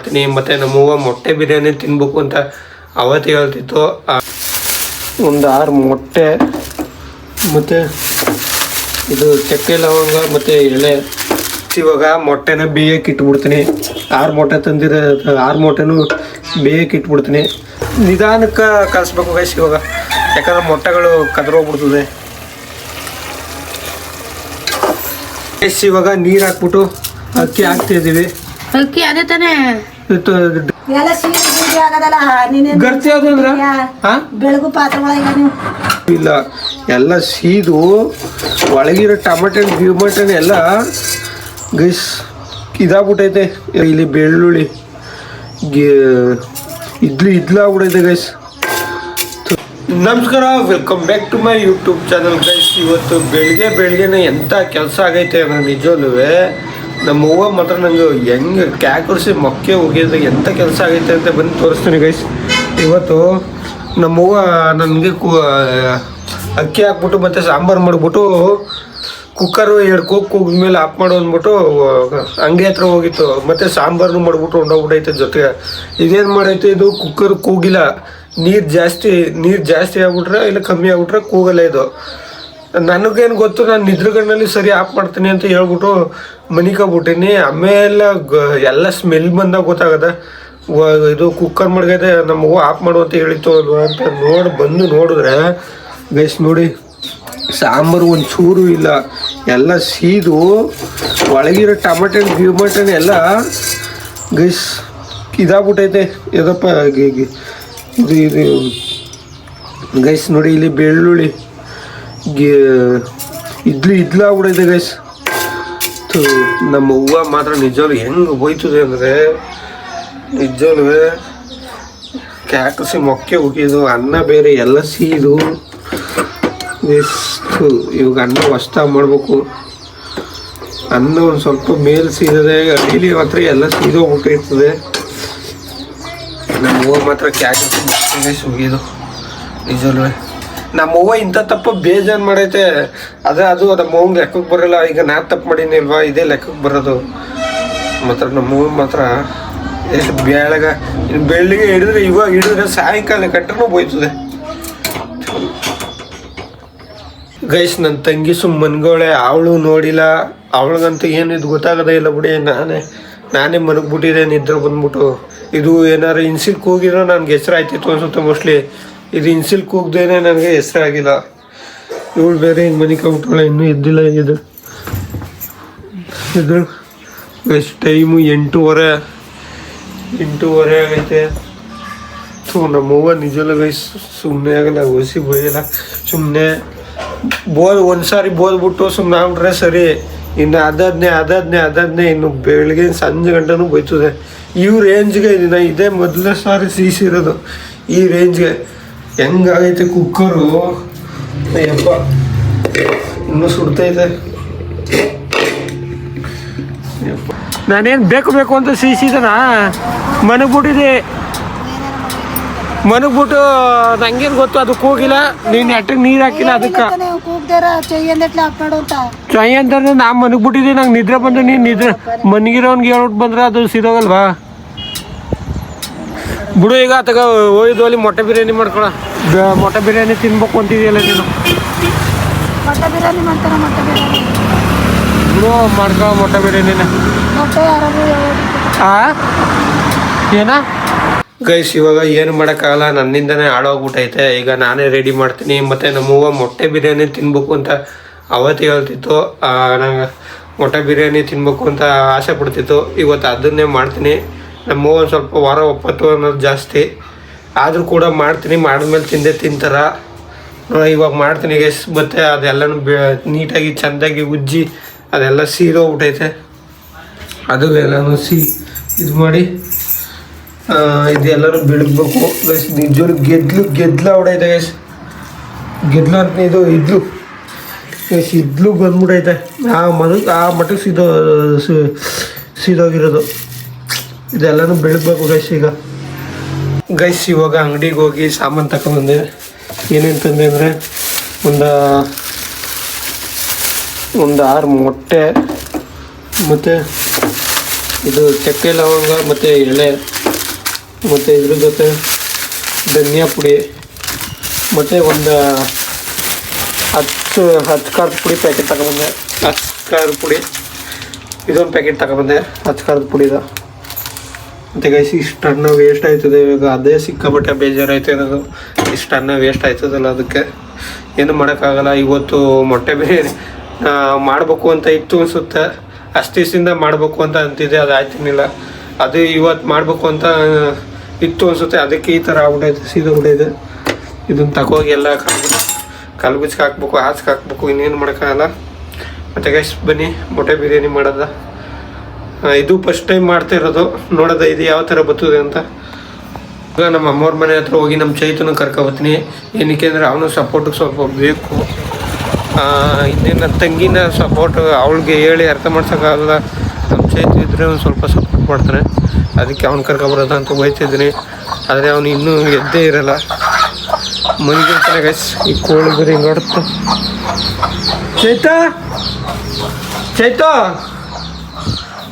ಮಾಡ್ತೀನಿ. ಮತ್ತು ನಮ್ಮವ್ವ ಮೊಟ್ಟೆ ಬಿರಿಯಾನಿ ತಿನ್ಬೇಕು ಅಂತ ಅವತ್ತು ಹೇಳ್ತಿತ್ತು. ಒಂದು 6 ಮೊಟ್ಟೆ ಮತ್ತು ಇದು ಚಕ್ಕೆ ಲವಂಗ ಮತ್ತು ಎಲೆ. ಇವಾಗ ಮೊಟ್ಟೆನ ಬೇಯಕ್ಕೆ ಇಟ್ಬಿಡ್ತೀನಿ. 6 ಮೊಟ್ಟೆ ತಂದಿರೋ 6 ಮೊಟ್ಟೆನೂ ಬೇಯಕ್ಕೆ ಇಟ್ಬಿಡ್ತೀನಿ. ನಿಧಾನಕ್ಕೆ ಕಲಿಸ್ಬೇಕು ಗೈಸ್ ಇವಾಗ, ಯಾಕಂದ್ರೆ ಮೊಟ್ಟೆಗಳು ಕದ್ರೋಗ್ಬಿಡ್ತದೆ. ಗೈಸ್ ಇವಾಗ ನೀರು ಹಾಕ್ಬಿಟ್ಟು ಅಕ್ಕಿ ಹಾಕ್ತಿದ್ದೀವಿ. ಅಕ್ಕಿ ಅದೇ ತಾನೇ ಗರ್ತಿ ಯಾವುದು ಅಂದ್ರೆ ಬೆಳಗು ಪಾತ್ರಗಳ ಇಲ್ಲ, ಎಲ್ಲ ಸೀದು ಒಳಗಿರೋ ಟಮಾಟೆ ಗಿಮಟನ್ ಎಲ್ಲ ಗೈಸ್ ಇದಾಗ್ಬಿಟ್ಟೈತೆ. ಇಲ್ಲಿ ಬೆಳ್ಳುಳ್ಳಿ ಇದ್ಲಾಗ್ಬಿಟ್ಟೈತೆ ಗೈಸ್. ನಮಸ್ಕಾರ, welcome back to my YouTube channel guys. ಇವತ್ತು ಬೆಳಿಗ್ಗೆನೇ ಎಂಥ ಕೆಲಸ ಆಗೈತೆ ನಾನು ನಿಜವಲ್ಲೂ. ನಮ್ಮ ಅವ್ವ ಮಾತ್ರ ನಂಗೆ ಹೆಂಗೆ ಕ್ಯಾಕರಿಸಿ ಮೊಕ್ಕೆ ಹೋಗಿದ್ರೆ ಎಂಥ ಕೆಲಸ ಆಗೈತೆ ಅಂತ ಬಂದು ತೋರಿಸ್ತೀನಿ ಗೈಸ್. ಇವತ್ತು ನಮ್ಮವ್ವ ನನಗೆ ಅಕ್ಕಿ ಹಾಕ್ಬಿಟ್ಟು ಮತ್ತು ಸಾಂಬಾರು ಮಾಡಿಬಿಟ್ಟು ಕುಕ್ಕರು 2 ಕೂಗಿದ್ಮೇಲೆ ಆಫ್ ಮಾಡು ಅಂದ್ಬಿಟ್ಟು ಅಂಗಡಿ ಹತ್ರ ಹೋಗಿತ್ತು. ಮತ್ತು ಸಾಂಬಾರನ್ನು ಮಾಡಿಬಿಟ್ಟು ಹೊಂಡೋಗ್ಬಿಟ್ಟೈತೆ ಜೊತೆಗೆ. ಇದೇನು ಮಾಡೈತೆ, ಇದು ಕುಕ್ಕರ್ ಕೂಗಿಲ್ಲ. ನೀರು ಜಾಸ್ತಿ ಆಗ್ಬಿಟ್ರೆ ಇಲ್ಲ ಕಮ್ಮಿ ಆಗ್ಬಿಟ್ರೆ ಕೂಗಲ್ಲ ಇದು. ನನಗೇನು ಗೊತ್ತು, ನಾನು ನಿದ್ರಗಣ್ಣಲ್ಲಿ ಸರಿ ಆಫ್ ಮಾಡ್ತೀನಿ ಅಂತ ಹೇಳ್ಬಿಟ್ಟು ಮನಿಕೊಬಿಟ್ಟಿನಿ. ಆಮೇಲೆ ಎಲ್ಲ ಸ್ಮೆಲ್ ಬಂದಾಗ ಗೊತ್ತಾಗದ ಇದು ಕುಕ್ಕರ್ ಮಡ್ಗೈತೆ. ನಮಗೂ ಆಫ್ ಮಾಡು ಅಂತ ಹೇಳಿತ್ತು ಅಲ್ವಾ ಅಂತ ಬಂದು ನೋಡಿದ್ರೆ ಗೈಸ್ ನೋಡಿ, ಸಾಂಬಾರು ಒಂದು ಚೂರು ಇಲ್ಲ, ಎಲ್ಲ ಸೀದು ಒಳಗಿರೋ ಟಮಾಟೆ ಗಿಮಟನ್ ಎಲ್ಲ ಗೈಸ್ ಇದಾಗ್ಬಿಟ್ಟೈತೆ. ಇದಪ್ಪ ಇದು ಗೈಸ್ ನೋಡಿ, ಇಲ್ಲಿ ಬೆಳ್ಳುಳ್ಳಿ ಇದ್ಲಾಗ್ಬಿಟ್ಟೈತೆ ಗೈಸ್. ನಮ್ಮ ಹೂವು ಮಾತ್ರ ನಿಜವಾಗ್ಲೂ ಹೆಂಗೆ ಹೋಯ್ತದೆ ಅಂದರೆ ನಿಜವಾಗ್ಲೂ ಕ್ಯಾಕರಿಸಿ ಮೊಕ್ಕೆ ಹೋಗಿದ್ದು. ಅನ್ನ ಬೇರೆ ಎಲ್ಲ ಸೀದು ಎಷ್ಟು ಇವಾಗ ಅನ್ನ ಹೊಸ್ದಾಗಿ ಮಾಡಬೇಕು. ಅನ್ನ ಒಂದು ಸ್ವಲ್ಪ ಮೇಲೆ ಸೀದಿದೆ, ಅಡಿಲಿ ಮಾತ್ರ ಎಲ್ಲ ಸೀದೋಗ್ಬಿಟ್ಟಿರ್ತದೆ. ನಮ್ಮ ಹೂವು ಮಾತ್ರ ಕ್ಯಾಕರಿಸಿ ಹೋಗಿದ್ದು ನಿಜವೇ. ನಮ್ಮವ್ವ ಇಂಥ ತಪ್ಪು ಬೇಜಾರು ಮಾಡೈತೆ. ಅದು ನಮ್ಮ ಅವ್ವಂಗೆ ಲೆಕ್ಕಕ್ಕೆ ಬರೋಲ್ಲ. ಈಗ ನಾನು ತಪ್ಪು ಮಾಡೀನಿ ಅಲ್ವಾ, ಇದೇ ಲೆಕ್ಕಕ್ಕೆ ಬರೋದು. ಮಾತ್ರ ನಮ್ಮವ್ವ ಮಾತ್ರ ಎಷ್ಟು ಬೆಳ್ಳಿಗೆ ಹಿಡಿದ್ರೆ ಸಾಯಂಕಾಲ ಕಟ್ಟನೂ ಬೋಯ್ತದೆ ಗೈಸ್. ನನ್ನ ತಂಗಿ ಮನ್ಗೋಳೆ, ಅವಳು ನೋಡಿಲ್ಲ. ಅವಳಿಗಂತೂ ಏನು ಇದು ಗೊತ್ತಾಗೋದೇ ಇಲ್ಲ ಬಿಡಿ. ನಾನೇ ಮನಗ್ಬಿಟ್ಟಿದ್ದೆ ನಿದ್ರೆ ಬಂದ್ಬಿಟ್ಟು. ಇದು ಏನಾರು ಇನ್ಸಿಲ್ಕ್ ಹೋಗಿರೋ ನನಗೆ ಹೆಸರು ಆಯ್ತಿತ್ತು ಅನ್ಸುತ್ತೆ ಮೋಸ್ಟ್ಲಿ. ಇದು ಇನ್ಸಿಲ್ಕ್ ಹೋಗ್ದೇನೆ ನನಗೆ ಹೆಸರಾಗಿಲ್ಲ. ಇವಳು ಬೇರೆ ಹಿಂಗೆ ಮನಿಕೊಂಬಿಟ್ಟಳೆ, ಇನ್ನೂ ಎದ್ದಿಲ್ಲ. ಇದು ಎಷ್ಟು ಟೈಮು 8:30 ಆಗೈತೆ. ನಮ್ಮವ್ವ ನಿಜವಲ್ಲ ಗೈಸ್ ಸುಮ್ಮನೆ ಆಗಲ್ಲ, ಹೊಸಿ ಬೈಯಲ್ಲ. ಸುಮ್ಮನೆ ಒಂದು ಸಾರಿ ಬೋದ್ಬಿಟ್ಟು ಸುಮ್ಮನೆ ಆಗ್ಬಿಟ್ರೆ ಸರಿ. ಇನ್ನು ಅದಾದ್ನೇ ಇನ್ನು ಬೆಳಗ್ಗೆ ಸಂಜೆ ಗಂಟನೂ ಬೈತದೆ. ಈ ರೇಂಜ್ಗೆ ಇದನ್ನ ಇದೇ ಮೊದಲನೇ ಸಾರಿ ಸೀಸಿರೋದು. ಈ ರೇಂಜ್ಗೆ ಹೆಂಗಾಗೈತೆ ಕುಕ್ಕರು ಯಪ್ಪ, ಇನ್ನೂ ಸುಡ್ತೈತೆ. ನಾನೇನು ಬೇಕು ಅಂತ ಸೀಸಿದನ ಮನಗ್ಬಿಟ್ಟಿದೆ. ಮನಗ್ಬಿಟ್ಟು ನಂಗೇನು ಗೊತ್ತು, ಅದು ಕೂಗಿಲ್ಲ. ನೀನು ನೆಟ್ಟಿಗೆ ನೀರು ಹಾಕಿಲ್ಲ ಅದಕ್ಕೆ ಚೈ ಅಂತಂದ್ರೆ ನಾ ಮನಗ್ಬಿಟ್ಟಿದ್ದೆ. ನಂಗೆ ನಿದ್ರೆ ಬಂದ್ರೆ ನೀನು ನಿದ್ರೆ ಮನಗಿರೋನ್ಗೆ ಹೇಳ್ಬಿಟ್ಟು ಬಂದ್ರೆ ಅದು ಸಿದೋಗಲ್ವಾ ಬಿಡು. ಈಗ ತಗ ಹೋಯ್ದು ಅಲ್ಲಿ ಮೊಟ್ಟೆ ಬಿರಿಯಾನಿ ಮಾಡ್ಕೊಳ. ಮೊಟ್ಟೆ ಬಿರಿಯಾನಿ ತಿನ್ಬೇಕು ಅಂತಿದೆಯಲ್ಲ ನೀನು. ಬಿಡು ಮಾಡ್ಕೊ ಮೊಟ್ಟೆ ಬಿರಿಯಾನಿನ. ಏನ ಗೈಸ್ ಇವಾಗ ಏನು ಮಾಡೋಕ್ಕಾಗಲ್ಲ, ನನ್ನಿಂದನೇ ಹಾಳೋಗ್ಬಿಟ್ಟೈತೆ. ಈಗ ನಾನೇ ರೆಡಿ ಮಾಡ್ತೀನಿ. ಮತ್ತು ನಮ್ಮವ್ವ ಮೊಟ್ಟೆ ಬಿರಿಯಾನಿ ತಿನ್ಬೇಕು ಅಂತ ಅವತ್ತು ಹೇಳ್ತಿತ್ತು. ನಂಗೆ ಮೊಟ್ಟೆ ಬಿರಿಯಾನಿ ತಿನ್ಬೇಕು ಅಂತ ಆಸೆ ಪಡ್ತಿತ್ತು. ಇವತ್ತು ಅದನ್ನೇ ಮಾಡ್ತೀನಿ. ನಮ್ಮವ್ವ ಒಂದು ಸ್ವಲ್ಪ ವಾರ ಒಪ್ಪತ್ತು ಅನ್ನೋದು ಜಾಸ್ತಿ, ಆದರೂ ಕೂಡ ಮಾಡ್ತೀನಿ. ಮಾಡಿದ್ಮೇಲೆ ತಿಂತಾರ. ಇವಾಗ ಮಾಡ್ತೀನಿ ಗೈಸ್. ಮತ್ತು ಅದೆಲ್ಲನೂ ನೀಟಾಗಿ ಚೆಂದಾಗಿ ಉಜ್ಜಿ ಅದೆಲ್ಲ ಸೀದೋಗ್ಬಿಟ್ಟೈತೆ. ಅದು ಎಲ್ಲನೂ ಇದು ಮಾಡಿ ಇದೆಲ್ಲರೂ ಬಿಡಬೇಕು ಗೈಸ್. ನಿಜವಾಗ್ಲೂ ಗೆದ್ಲು ಹೊಡೈತೆ ಗೈಸ್. ಗೆದ್ಲು ಅಂತ ಇದ್ಲು ಗೈಸ್, ಇದ್ಲು ಬಂದ್ಬಿಟ್ಟೈತೆ. ಆ ಮಟ್ಟಕ್ಕೆ ಸೀದೋಗಿರೋದು. ಇದೆಲ್ಲನೂ ಬೆಳಗ್ಬೇಕು ಗೈಸ್. ಈಗ ಗೈಸ್ ಇವಾಗ ಅಂಗಡಿಗೆ ಹೋಗಿ ಸಾಮಾನು ತಗೊಂಡ್ಬಂದೆ. ಏನೇನು ತಂದೆ ಅಂದರೆ ಒಂದು 6 ಮೊಟ್ಟೆ ಮತ್ತು ಇದು ಚಕ್ಕೆ ಲವಂಗ ಮತ್ತು ಎಲೆ ಮತ್ತು ಇದ್ರ ಜೊತೆ ಧನಿಯಾ ಪುಡಿ ಮತ್ತು ಒಂದು 10 ಖಾರದ ಪುಡಿ ಪ್ಯಾಕೆಟ್ ತಗೊಬಂದೆ. 10 ಖಾರದ ಪುಡಿ ಇದೊಂದು ಪ್ಯಾಕೆಟ್ ತಗೊಬಂದೆ 10 ಖಾರದ ಪುಡಿದ. ಮತ್ತು ಗೈಸ್ ಇಷ್ಟು ಅನ್ನ ವೇಸ್ಟ್ ಆಯ್ತದೆ ಇವಾಗ. ಅದೇ ಸಿಕ್ಕಾಪಟ್ಟೆ ಬೇಜಾರಾಯ್ತು ಅನ್ನೋದು. ಇಷ್ಟು ಅನ್ನ ವೇಸ್ಟ್ ಆಯ್ತದಲ್ಲ, ಅದಕ್ಕೆ ಏನು ಮಾಡೋಕ್ಕಾಗಲ್ಲ. ಇವತ್ತು ಮೊಟ್ಟೆ ಬಿರಿಯಾನಿ ಮಾಡಬೇಕು ಅಂತ ಇತ್ತು ಅನಿಸುತ್ತೆ. ಅಷ್ಟು ದಿವಸದಿಂದ ಮಾಡಬೇಕು ಅಂತ ಅಂತಿದ್ದೆ, ಅದು ಆಯ್ತಿರ್ಲಿಲ್ಲ. ಅದು ಇವತ್ತು ಮಾಡಬೇಕು ಅಂತ ಇತ್ತು ಅನಿಸುತ್ತೆ. ಅದಕ್ಕೆ ಈ ಥರ ಆಗ್ಬಿಟ್ಟೈತೆ, ಸೀದೋಗ್ಬಿಟ್ಟೈತೆ. ಇದನ್ನು ತಗೋಗಿ ಎಲ್ಲ ಕಲ್ಗುಚ್ಗೆ ಹಾಕ್ಬೇಕು, ಹಾಸ್ಗೆ ಹಾಕ್ಬೇಕು, ಇನ್ನೇನು ಮಾಡೋಕ್ಕಾಗಲ್ಲ. ಮತ್ತು ಗೈಸ್ ಬನ್ನಿ ಮೊಟ್ಟೆ ಬಿರಿಯಾನಿ ಮಾಡೋದ. ಇದು ಫಸ್ಟ್ ಟೈಮ್ ಮಾಡ್ತಿರೋದು, ನೋಡೋದ ಇದು ಯಾವ ಥರ ಬರ್ತದೆ ಅಂತ. ಈಗ ನಮ್ಮ ಅಮ್ಮವ್ರ ಮನೆ ಹತ್ರ ಹೋಗಿ ನಮ್ಮ ಚೈತನ ಕರ್ಕೊಬತ್ತೀನಿ. ಏನಕ್ಕೆ ಅಂದರೆ ಅವನು ಸಪೋರ್ಟಿಗೆ ಸ್ವಲ್ಪ ಬೇಕು. ಇನ್ನೇನು ನನ್ನ ತಂಗಿನ ಸಪೋರ್ಟ್ ಅವಳಿಗೆ ಹೇಳಿ ಅರ್ಥ ಮಾಡ್ಸೋಕ್ಕಾಗಲ್ಲ. ನಮ್ಮ ಚೈತು ಇದ್ದರೆ ಒಂದು ಸ್ವಲ್ಪ ಸಪೋರ್ಟ್ ಮಾಡ್ತಾನೆ. ಅದಕ್ಕೆ ಅವ್ನು ಕರ್ಕೊಬರೋದ ಅಂತ ಬೈತಿದ್ದೀನಿ. ಆದರೆ ಅವನು ಇನ್ನೂ ಎದ್ದೇ ಇರಲ್ಲ, ಮನೆಗಿರ್ತಾನೆ ಗೈಸ್. ಈ ಕೋಳಿ ಬರೀ ಹಿಂಗೆ ಹೊಡ್ತು. ಚೈತ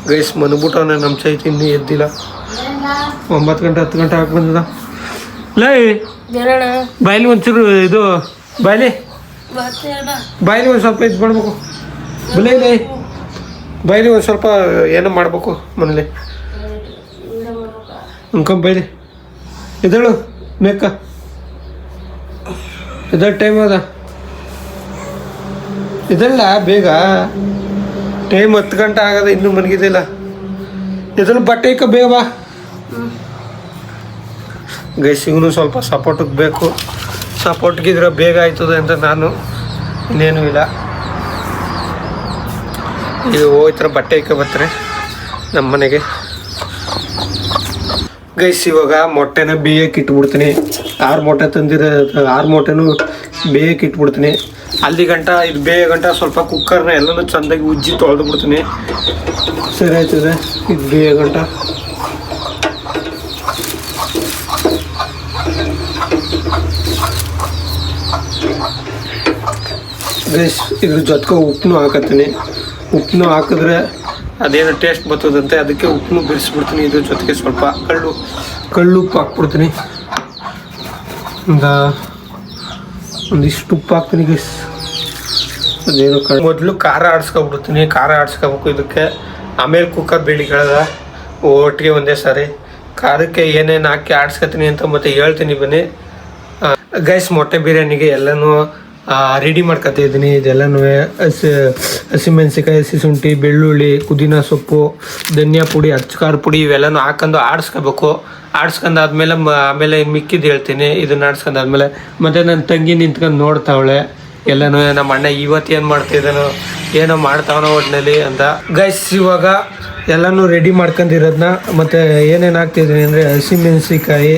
ಗೈಸ್ ಮನ್ಬಿಟ್ಟವನೆ ನಮ್ಮ ಚೈತ ಇನ್ನೂ ಎದ್ದಿಲ್ಲ. 9 ಗಂಟೆ 10 ಗಂಟೆ ಹಾಕಿ ಬಂದದ. ಲೈ ಬಾಯ್ಲಿ ಒಂಚೂರು ಇದು ಬಾಯ್ಲಿ ಒಂದು ಸ್ವಲ್ಪ ಇದು ಮಾಡ್ಬೇಕು. ಬಲೈ ಬಾಯ್ಲಿ ಒಂದು ಸ್ವಲ್ಪ ಏನೋ ಮಾಡ್ಬೇಕು ಮನೇಲಿ. ಬೈಲಿ ಇದಳು ಮೇಕ ಇದರ ಟೈಮ್ ಅದ. ಇದಲ್ಲ ಬೇಗ ಟೈಮ್ 10 ಗಂಟೆ ಆಗದ, ಇನ್ನೂ ಮನಗಿದಿಲ್ಲ. ಇದ್ರಲ್ಲಿ ಬಟ್ಟೆ ಇಕ್ಕ ಬೇಗ ಬಾ ಗೈಸ್. ಇವನು ಸ್ವಲ್ಪ ಸಪೋರ್ಟಿಗೆ ಬೇಕು. ಸಪೋರ್ಟ್ಗಿದ್ರೆ ಬೇಗ ಆಯ್ತದೆ ಅಂತ ನಾನು, ಇನ್ನೇನು ಇಲ್ಲ. ಇದು ಹೋಯ್ತರ ಬಟ್ಟೆ ಇಕ್ಕ ಬರ್ತಾರೆ ನಮ್ಮ ಮನೆಗೆ ಗೈಸ್. ಇವಾಗ ಮೊಟ್ಟೆನ ಬೇಯಕ್ಕೆ ಇಟ್ಬಿಡ್ತೀನಿ. 6 ಮೊಟ್ಟೆ ತಂದಿರೋ 6 ಮೊಟ್ಟೆನೂ ಬೇಯಕ್ಕೆ ಇಟ್ಬಿಡ್ತೀನಿ. ಅಲ್ಲಿ ಗಂಟ ಇದು ಬೇಯ ಗಂಟ ಸ್ವಲ್ಪ ಕುಕ್ಕರ್ನ ಎಲ್ಲನೂ ಚೆಂದಾಗಿ ಉಜ್ಜಿ ತೊಳೆದು ಬಿಡ್ತೀನಿ. ಸರಿ ಆಯ್ತದೆ ಇದು ಬೇಯ ಗಂಟ. ಗೈಸ್ ಇದ್ರ ಜೊತೆಗೆ ಉಪ್ಪನ್ನು ಹಾಕತ್ತೀನಿ. ಉಪ್ಪನ್ನು ಹಾಕಿದ್ರೆ ಅದೇನೋ ಟೇಸ್ಟ್ ಬರ್ತದಂತೆ, ಅದಕ್ಕೆ ಉಪ್ಪನ್ನು ಬಿಡಿಸ್ಬಿಡ್ತೀನಿ. ಇದ್ರ ಜೊತೆಗೆ ಸ್ವಲ್ಪ ಕಳ್ಳು ಉಪ್ಪು ಹಾಕ್ಬಿಡ್ತೀನಿ. ಒಂದಿಷ್ಟು ಉಪ್ಪು ಹಾಕ್ತೀನಿ ಗೈಸ್. ಅದೇನೋ ಮೊದಲು ಖಾರ ಆಡಿಸ್ಕೊಬಿಡ್ತೀನಿ. ಖಾರ ಆಡಿಸ್ಕೋಬೇಕು ಇದಕ್ಕೆ. ಆಮೇಲೆ ಕುಕ್ಕರ್ ಬೇಡಿಗಳದ ಒಟ್ಟಿಗೆ ಒಂದೇ ಸಾರಿ ಖಾರಕ್ಕೆ ಏನೇನು ಹಾಕಿ ಆಡಿಸ್ಕೊತೀನಿ ಅಂತ ಮತ್ತೆ ಹೇಳ್ತೀನಿ. ಬನ್ನಿ ಗೈಸ್. ಮೊಟ್ಟೆ ಬಿರಿಯಾನಿಗೆ ಎಲ್ಲನೂ ರೆಡಿ ಮಾಡ್ಕೊತಿದ್ದೀನಿ. ಇದೆಲ್ಲನೂ ಹಸಿಮೆಣ್ಸಿಕಾಯಿ, ಹಸಿ ಶುಂಠಿ, ಬೆಳ್ಳುಳ್ಳಿ, ಪುದೀನ ಸೊಪ್ಪು, ಧನಿಯಾ ಪುಡಿ, ಖಾರ ಪುಡಿ ಇವೆಲ್ಲನೂ ಹಾಕೊಂಡು ಆಡಿಸ್ಕೋಬೇಕು. ಆಡಿಸ್ಕೊಂಡಾದ್ಮೇಲೆ ಆಮೇಲೆ ಮಿಕ್ಕಿದ್ದು ಹೇಳ್ತೀನಿ. ಇದನ್ನು ಆಡಿಸ್ಕೊಂಡಾದ್ಮೇಲೆ ಮತ್ತು ನನ್ನ ತಂಗಿ ನಿಂತ್ಕೊಂಡು ನೋಡ್ತಾವಳೆ ಎಲ್ಲನೂ. ನಮ್ಮ ಅಣ್ಣ ಇವತ್ತೇನು ಮಾಡ್ತಿದ್ದಾನೋ ಏನೋ ಮಾಡ್ತಾವನೋ ಒಟ್ಟಿನಲ್ಲಿ ಅಂತ. ಗೈಸ್ ಇವಾಗ ಎಲ್ಲನೂ ರೆಡಿ ಮಾಡ್ಕೊಂಡಿರೋದನ್ನ ಮತ್ತು ಏನೇನು ಹಾಕ್ತಿದ್ದೀನಿ ಅಂದರೆ ಹಸಿಮೆಣ್ಸಿಕಾಯಿ,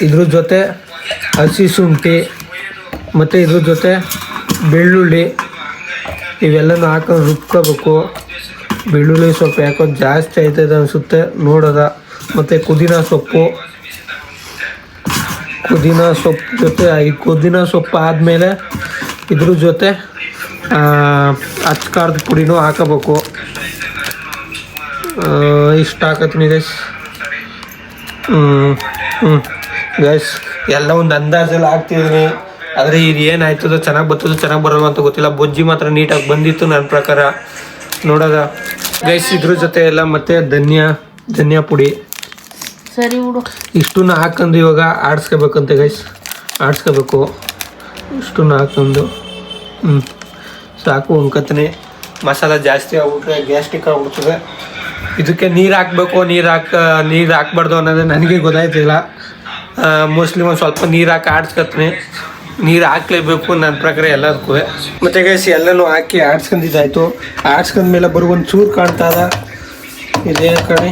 ಇದ್ರ ಜೊತೆ ಹಸಿ ಶುಂಠಿ ಮತ್ತು ಇದ್ರ ಜೊತೆ ಬೆಳ್ಳುಳ್ಳಿ ಇವೆಲ್ಲನೂ ಹಾಕೊಂಡು ರುಬ್ಕೋಬೇಕು. ಬೆಳ್ಳುಳ್ಳಿ ಸ್ವಲ್ಪ ಯಾಕೋ ಜಾಸ್ತಿ ಆಯ್ತದೆ ಅನಿಸುತ್ತೆ ನೋಡೋದ. ಮತ್ತು ಪುದೀನ ಸೊಪ್ಪು ಜೊತೆ ಈ ಪುದೀನ ಸೊಪ್ಪು ಆದಮೇಲೆ ಇದ್ರ ಜೊತೆ ಖಾರದ ಪುಡಿನೂ ಹಾಕೋಬೇಕು. ಇಷ್ಟು ಹಾಕತ್ತೀನಿ ಗೈಸ್. ಗೈಸ್ ಎಲ್ಲ ಒಂದು ಅಂದಾಜಲ್ಲಿ ಹಾಕ್ತಿದ್ದೀನಿ. ಆದರೆ ಇದು ಏನಾಯ್ತದೋ ಚೆನ್ನಾಗಿ ಬರ್ತದೋ ಚೆನ್ನಾಗಿ ಬರೋಲ್ಲ ಅಂತ ಗೊತ್ತಿಲ್ಲ. ಬೊಜ್ಜಿ ಮಾತ್ರ ನೀಟಾಗಿ ಬಂದಿತ್ತು ನನ್ನ ಪ್ರಕಾರ ನೋಡೋದ ಗೈಸ್. ಇದ್ರ ಜೊತೆ ಎಲ್ಲ ಮತ್ತು ಧನಿಯಾ ಪುಡಿ ಸರಿ ಬಿಡು. ಇಷ್ಟನ್ನು ಹಾಕೊಂಡು ಇವಾಗ ಆಡಿಸ್ಕೋಬೇಕಂತೆ ಗೈಸ್. ಆಡಿಸ್ಕೋಬೇಕು ಇಷ್ಟನ್ನು ಹಾಕೊಂಡು. ಸಾಕು ಅನ್ಕೋತೀನಿ. ಮಸಾಲ ಜಾಸ್ತಿ ಆಗ್ಬಿಟ್ರೆ ಗ್ಯಾಸ್ಟ್ರಿಕ್ ಆಗ್ಬಿಡ್ತದೆ. ಇದಕ್ಕೆ ನೀರು ಹಾಕಬೇಕು, ನೀರು ಹಾಕ್ಬಾರ್ದು ಅನ್ನೋದು ನನಗೆ ಗೊತ್ತಾಯ್ತಿಲ್ಲ. ಮೋಸ್ಟ್ಲಿ ಒಂದು ಸ್ವಲ್ಪ ನೀರು ಹಾಕಿ ಆಡಿಸ್ಕೊತೀನಿ. ನೀರು ಹಾಕ್ಲೇಬೇಕು ನನ್ನ ಪ್ರಕಾರ ಎಲ್ಲದಕ್ಕೂ. ಮತ್ತು ಗೈಸ್ ಎಲ್ಲನೂ ಹಾಕಿ ಆಡಿಸ್ಕೊಂಡಿದ್ದಾಯ್ತು. ಆಡಿಸ್ಕೊಂಡ್ಮೇಲೆ ಬರೋ ಒಂದು ಚೂರು ಕಾಣ್ತದ. ಇದೇ ಕಣೆ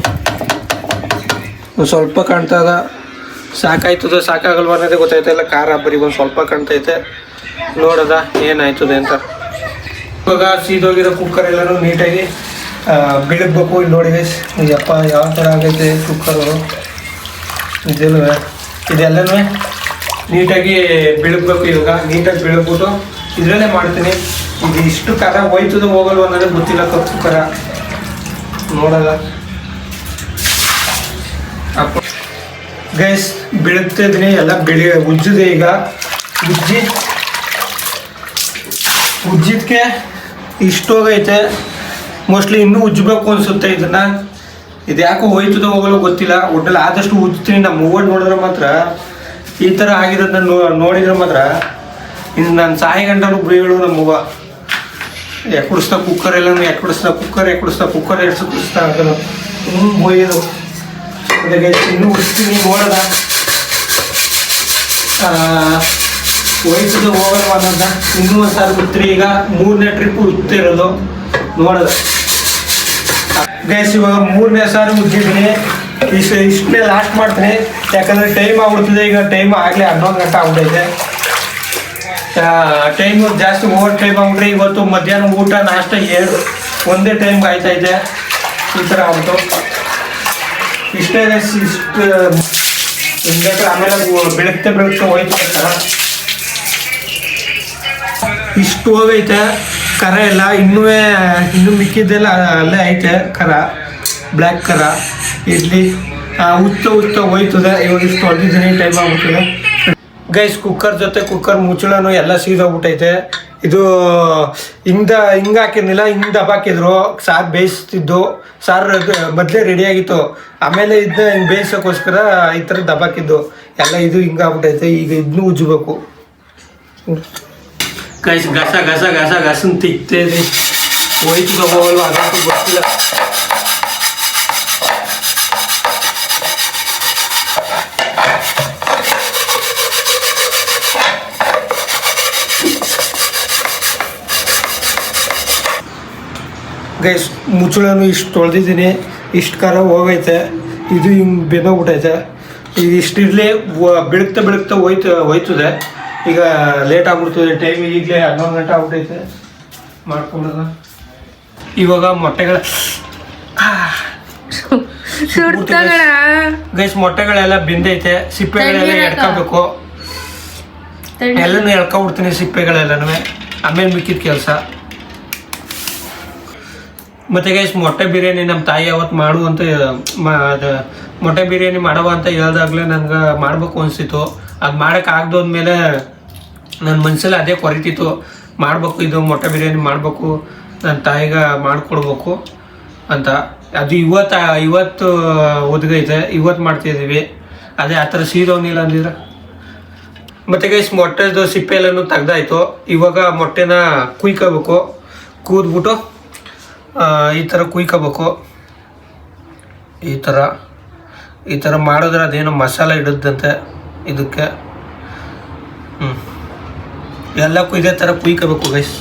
ಒಂದು ಸ್ವಲ್ಪ ಕಾಣ್ತದ. ಸಾಕಾಯ್ತದ ಸಾಕಾಗಲ್ವ ಅನ್ನೋದೇ ಗೊತ್ತಾಯ್ತಲ್ಲ. ಖಾರ ಬರೀ ಒಂದು ಸ್ವಲ್ಪ ಕಾಣ್ತೈತೆ. ನೋಡೋದ ಏನಾಯ್ತದೆ ಅಂತ. ಇವಾಗ ಸೀದೋಗಿರೋ ಕುಕ್ಕರ್ ಎಲ್ಲನೂ ನೀಟಾಗಿ ಬಿಡಬೇಕು. ಇಲ್ಲಿ ನೋಡಿ ಗೈಸ್ ಯಪ್ಪ ಯಾವ ಥರ ಆಗೈತೆ ಕುಕ್ಕರು. ಇದೆಲ್ಲನೂ ನೀಟಾಗಿ ಬಿಡಬೇಕು. ಇವಾಗ ನೀಟಾಗಿ ಬಿಡಬಿಟ್ಟು ಇದರಲ್ಲೇ ಮಾಡ್ತೀನಿ. ಇದು ಇಷ್ಟು ಕರ ಹೋಯ್ತದ ಹೋಗಲ್ವ ಅನ್ನೋದೇ ಗೊತ್ತಿಲ್ಲ. ಕಪ್ಪು ಕರ ನೋಡಲ್ಲ. ಗೈಸ್ ಬೆಳಗ್ತಿದ್ದೀನಿ, ಎಲ್ಲ ಉಜ್ಜಿದೆ. ಈಗ ಉಜ್ಜಿದ್ಕೆ ಇಷ್ಟು ಹೋಗೈತೆ. ಮೋಸ್ಟ್ಲಿ ಇನ್ನೂ ಉಜ್ಜಬೇಕು ಅನ್ಸುತ್ತೆ ಇದನ್ನ. ಇದು ಯಾಕೋ ಹೋಯ್ತದ ಹೋಗಲ್ಲ ಗೊತ್ತಿಲ್ಲ. ಒಟ್ಟಲ್ಲಿ ಆದಷ್ಟು ಉಜ್ತೀನಿ. ನಮ್ಮ ಮೂವರ್ ನೋಡಿದ್ರೆ ಮಾತ್ರ ಈ ಥರ ಆಗಿರೋದನ್ನ ನೋಡಿದ್ರೆ ಮಾತ್ರ ಇನ್ನು ನಾನು ಸಾಯಿ ಗಂಟಲು ಬೀಳು. ನಮ್ಮವ್ವ ಎಕ್ಕಡಿಸ್ತಾ ಕುಕ್ಕರ್ ಎಲ್ಲ ಎಕ್ಕಡಿಸ್ತಾ ಕುಕ್ಕರ್ ಎಡ್ಸ್ತಾ ಅದನ್ನು ಬೋಯೋದು. ಅದಕ್ಕೆ ಇನ್ನೂ ಉಜ್ತೀನಿ ನೋಡೋದ ಹೋಯ್ತದ ಹೋಗಲ್ವ ಅನ್ನೋದ. ಇನ್ನೂ ಒಂದು ಸಾರಿ ಉತ್ರಿ. ಈಗ 3ನೇ ಟ್ರಿಪ್ ಉಜ್ತಿರೋದು ನೋಡೋದು. ಗೈಸ್ ಇವಾಗ 3ನೇ ಸಾರಿ ಉಜ್ಜಿದ್ದೀನಿ. ಇಷ್ಟನ್ನೇ ಲಾಸ್ಟ್ ಮಾಡ್ತೀನಿ, ಯಾಕಂದರೆ ಟೈಮ್ ಆಗ್ಬಿಡ್ತದೆ. ಈಗ ಟೈಮ್ ಆಗಲೇ 11 ಗಂಟೆ ಆಗ್ಬಿಟ್ಟೈತೆ. ಟೈಮ್ ಜಾಸ್ತಿ ಓವರ್ ಟೈಮ್ ಆಗ್ಬಿಟ್ರೆ ಇವತ್ತು ಮಧ್ಯಾಹ್ನ ಊಟ ನಾಷ್ಟ ಒಂದೇ ಟೈಮ್ಗೆ ಆಯ್ತೈತೆ. ಈ ಥರ ಆಗ್ಬಿಟ್ಟು ಇಷ್ಟೇ. ಇಷ್ಟು ಹಿಂಗಾದ್ರೆ ಆಮೇಲೆ ಬೆಳಗ್ತೆ ಹೋಯ್ತು. ಇಷ್ಟು ಹೋಗೈತೆ ಕರ ಎಲ್ಲ. ಇನ್ನೂ ಮಿಕ್ಕಿದ್ದೆಲ್ಲ ಅಲ್ಲೇ ಐತೆ ಕರ, ಬ್ಲ್ಯಾಕ್ ಕರ. ಇಡ್ಲಿ ಉಚ್ಚ ಹೋಯ್ತದೆ. ಇವಾಗ ಇಷ್ಟು ಹೊಡೆದಿದ್ದೀನಿ, ಟೈಮ್ ಆಗ್ಬಿಟ್ಟಿದೆ. ಗೈಸ್ ಕುಕ್ಕರ್ ಮುಚ್ಚಳನು ಎಲ್ಲ ಸೀದೋಗ್ಬಿಟ್ಟೈತೆ. ಇದು ಹಿಂಗೆ ಹಾಕಿರ್ಲಿಲ್ಲ, ಹಿಂಗೆ ದಬಾಕಿದ್ರು. ಸಾರು ಬೇಯಿಸ್ತಿದ್ದು. ಸಾರು ಮೊದಲೇ ರೆಡಿಯಾಗಿತ್ತು. ಆಮೇಲೆ ಇದನ್ನ ಹಿಂಗೆ ಬೇಯಿಸೋಕ್ಕೋಸ್ಕರ ಈ ಥರ ದಬಾಕಿದ್ದು ಎಲ್ಲ. ಇದು ಹಿಂಗೆ ಆಗ್ಬಿಟ್ಟೈತೆ. ಈಗ ಇದನ್ನೂ ಉಜ್ಜಬೇಕು. ಗೈಸ್ ಗಸನ್ ತಿಕ್ತೇನೆ. ಹೋಯ್ತು ಹೋಗಲ್ವ ಅದಂತೂ ಗೊತ್ತಿಲ್ಲ. ಗೈಸ್ ಮುಚ್ಚಳನು ಇಷ್ಟು ತೊಳೆದಿದ್ದೀನಿ. ಇಷ್ಟು ಖಾರ ಹೋಗೈತೆ. ಇದು ಹಿಂಗೆ ಬೆಂದೋಗ್ಬಿಟ್ಟೈತೆ. ಈಗ ಇಷ್ಟಿರಲಿ. ಬೆಳಗ್ತಾ ಹೋಯ್ತದೆ. ಈಗ ಲೇಟ್ ಆಗ್ಬಿಡ್ತದೆ. ಟೈಮ್ ಈಗಲೇ 11 ಗಂಟೆ ಆಗ್ಬಿಟ್ಟೈತೆ. ಮಾಡ್ಕೊಂಡ್ರ ಇವಾಗ ಮೊಟ್ಟೆಗಳ ಗೈಸ್ ಮೊಟ್ಟೆಗಳೆಲ್ಲ ಬೆಂದೈತೆ. ಸಿಪ್ಪೆಗಳೆಲ್ಲ ಎಡ್ಕೋಬೇಕು. ಎಲ್ಲನೂ ಎಳ್ಕೊಬಿಡ್ತೀನಿ ಸಿಪ್ಪೆಗಳೆಲ್ಲನೂ. ಆಮೇಲೆ ಮಿಕ್ಕಿದ ಕೆಲಸ. ಮತ್ತು ಗೈಸ್ ಮೊಟ್ಟೆ ಬಿರಿಯಾನಿ ನಮ್ಮ ತಾಯಿ ಅವತ್ತು ಮಾಡು ಅಂತ ಮೊಟ್ಟೆ ಬಿರಿಯಾನಿ ಮಾಡುವ ಅಂತ ಹೇಳ್ದಾಗಲೇ ನನಗೆ ಮಾಡಬೇಕು ಅನಿಸ್ತಿತ್ತು. ಅದು ಮಾಡೋಕ್ಕಾಗ್ದೋದ್ಮೇಲೆ ನನ್ನ ಮನಸ್ಸಲ್ಲಿ ಅದೇ ಕೊರಿತಿತ್ತು. ಮಾಡಬೇಕು, ಇದು ಮೊಟ್ಟೆ ಬಿರಿಯಾನಿ ಮಾಡಬೇಕು, ನನ್ನ ತಾಯಿಗೆ ಮಾಡಿಕೊಡ್ಬೇಕು ಅಂತ. ಅದು ಇವತ್ತು ಒದಗೈತೆ. ಇವತ್ತು ಮಾಡ್ತಾಯಿದ್ದೀವಿ. ಅದೇ ಆ ಥರ ಸೀದೋನಿಲ್ಲ ಅಂದಿದ್ರೆ. ಮತ್ತು ಗೈಸ್ ಮೊಟ್ಟೆದು ಸಿಪ್ಪೆ ಎಲ್ಲನೂ ತೆಗ್ದಾಯ್ತು. ಇವಾಗ ಮೊಟ್ಟೆನ ಕುಯ್ಕೋಬೇಕು. ಕೂದ್ಬಿಟ್ಟು ಈ ಥರ ಕುಯ್ಕೋಬೇಕು. ಈ ಥರ ಮಾಡಿದ್ರೆ ಅದೇನೋ ಮಸಾಲೆ ಇಡುತ್ತಂತೆ ಇದಕ್ಕೆ. ಎಲ್ಲ ಇದೇ ಥರ ಕುಯ್ಕೋಬೇಕು ಗೈಸ್.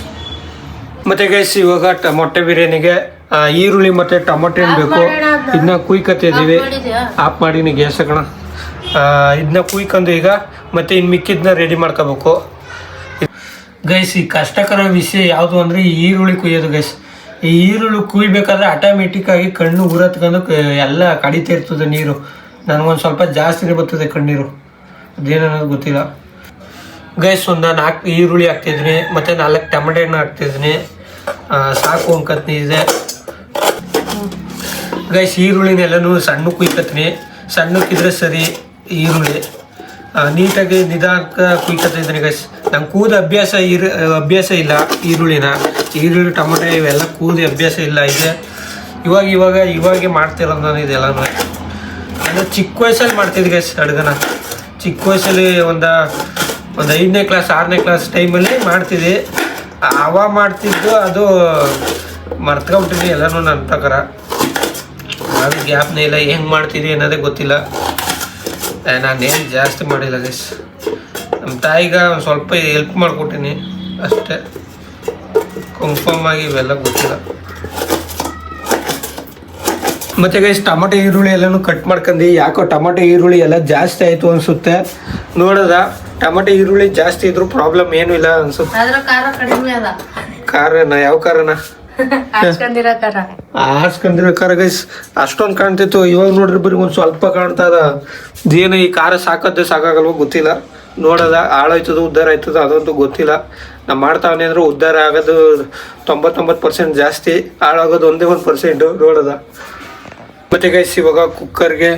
ಮತ್ತು ಗೈಸ್ ಇವಾಗ ಮೊಟ್ಟೆ ಬಿರಿಯಾನಿಗೆ ಈರುಳ್ಳಿ ಮತ್ತು ಟೊಮೊಟೊ ಬೇಕು. ಇದನ್ನ ಕುಯ್ಕೊತಿದ್ದೀವಿ. ಆಫ್ ಮಾಡೀನಿ ಗ್ಯಾಸ್ ಕಣ. ಇದನ್ನ ಕುಯ್ಕೊಂಡು ಈಗ ಮತ್ತು ಇನ್ನು ಮಿಕ್ಕಿದ್ದನ್ನ ರೆಡಿ ಮಾಡ್ಕೋಬೇಕು. ಗೈಸ್ ಈ ಕಷ್ಟಕರ ವಿಷಯ ಯಾವುದು ಅಂದರೆ ಈರುಳ್ಳಿ ಕುಯ್ಯೋದು ಗೈಸ್. ಈ ಈರುಳ್ಳಿ ಕುಯ್ಬೇಕಾದ್ರೆ ಆಟೋಮೆಟಿಕ್ಕಾಗಿ ಕಣ್ಣು ಉರತ್ಕೊಂಡು ಎಲ್ಲ ಕಡಿತಾ ಇರ್ತದೆ ನೀರು. ನನಗೊಂದು ಸ್ವಲ್ಪ ಜಾಸ್ತಿನೇ ಬರ್ತದೆ ಕಣ್ಣೀರು. ಅದೇನನ್ನೋದು ಗೊತ್ತಿಲ್ಲ ಗೈಸ್. ಒಂದು 4 ಈರುಳ್ಳಿ ಹಾಕ್ತಿದ್ದೀನಿ ಮತ್ತು 4 ಟೊಮೆಟೊ ಹಣ್ಣು ಹಾಕ್ತಿದ್ದೀನಿ. ಸಾಕು ಅನ್ಕತ್ನಿ ಇದೆ ಗೈಸ್. ಈರುಳ್ಳಿನೆಲ್ಲನೂ ಸಣ್ಣ ಕುಯ್ಕತ್ತೀನಿ. ಸಣ್ಣಕ್ಕಿದ್ರೆ ಸರಿ. ಈರುಳ್ಳಿ ನೀಟಾಗಿ ನಿಧಾನಕ್ಕೆ ಕುಯ್ಕೊತಿದ್ದೀನಿ ಗೈಸ್. ನಂಗೆ ಕೂದ ಅಭ್ಯಾಸ ಇಲ್ಲ. ಈರುಳ್ಳಿ ಟೊಮೊಟೊ ಇವೆಲ್ಲ ಕೂದಿ ಅಭ್ಯಾಸ ಇಲ್ಲ. ಇದೆ ಇವಾಗ ಮಾಡ್ತಿರೋದು ನಾನು ಇದೆಲ್ಲನೂ. ನಾನು ಚಿಕ್ಕ ವಯಸ್ಸಲ್ಲಿ ಮಾಡ್ತಿದ್ದೆ ಗೈಸ್ ಅಡುಗೆನ. ಚಿಕ್ಕ ವಯಸ್ಸಲ್ಲಿ ಒಂದು 5ನೇ ಕ್ಲಾಸ್ 6ನೇ ಕ್ಲಾಸ್ ಟೈಮಲ್ಲಿ ಮಾಡ್ತಿದ್ದೆ. ಆವಾಗ ಮಾಡ್ತಿದ್ದು ಅದು ಮರ್ತ್ಕೊಂಬಿಟ್ಟಿದ್ದೆ ಎಲ್ಲನೂ ನನ್ನ ಪ್ರಕಾರ. ಅದು ಗ್ಯಾಪ್ನೇ ಇಲ್ಲ. ಹೆಂಗೆ ಮಾಡ್ತಿದ್ದೆ ಅನ್ನೋದೇ ಗೊತ್ತಿಲ್ಲ. ನಾನೇನು ಜಾಸ್ತಿ ಮಾಡಿಲ್ಲ ಗೈಸ್. ನಮ್ಮ ತಾಯಿಗೆ ಒಂದು ಸ್ವಲ್ಪ ಹೆಲ್ಪ್ ಮಾಡಿಕೊಟ್ಟಿನಿ ಅಷ್ಟೇ. ಕನ್ಫರ್ಮ್ ಆಗಿ ಇವೆಲ್ಲ ಗೊತ್ತಿಲ್ಲ. ಮತ್ತು ಗೈಸ್ ಟೊಮೊಟೊ ಈರುಳ್ಳಿ ಎಲ್ಲನೂ ಕಟ್ ಮಾಡ್ಕೊಂಡು. ಯಾಕೋ ಟೊಮೊಟೊ ಈರುಳ್ಳಿ ಎಲ್ಲ ಜಾಸ್ತಿ ಆಯಿತು ಅನಿಸುತ್ತೆ. ನೋಡೋದ ಟೊಮೊಟೊ ಈರುಳ್ಳಿ ಜಾಸ್ತಿ ಇದ್ರೂ ಪ್ರಾಬ್ಲಮ್ ಏನೂ ಇಲ್ಲ ಅನ್ಸುತ್ತೆ. ಖಾರನ ಯಾವ ಖಾರನ ಹಾಸ್ಕೊಂಡಿರೋ ಖಾರ ಗೈಸ್. ಅಷ್ಟೊಂದು ಕಾಣ್ತಿತ್ತು. ಇವಾಗ ನೋಡ್ರಿ ಬರೀ ಒಂದು ಸ್ವಲ್ಪ ಕಾಣ್ತದ. ಏನು ಈ ಖಾರ ಸಾಕಾಗಲ್ವೋ ಗೊತ್ತಿಲ್ಲ. ನೋಡೋದ ಹಾಳಾಯ್ತದ ಉದ್ಧಾರ ಆಯ್ತದ ಅದಂತೂ ಗೊತ್ತಿಲ್ಲ. ನಾವು ಮಾಡ್ತಾವನೆ ಅಂದ್ರೆ ಉದ್ಧಾರ ಆಗೋದು 99% ಜಾಸ್ತಿ, ಹಾಳಾಗೋದು ಒಂದೇ 1% ನೋಡೋದ. ಮತ್ತು ಗೈಸ್ ಇವಾಗ ಕುಕ್ಕರ್ಗೆ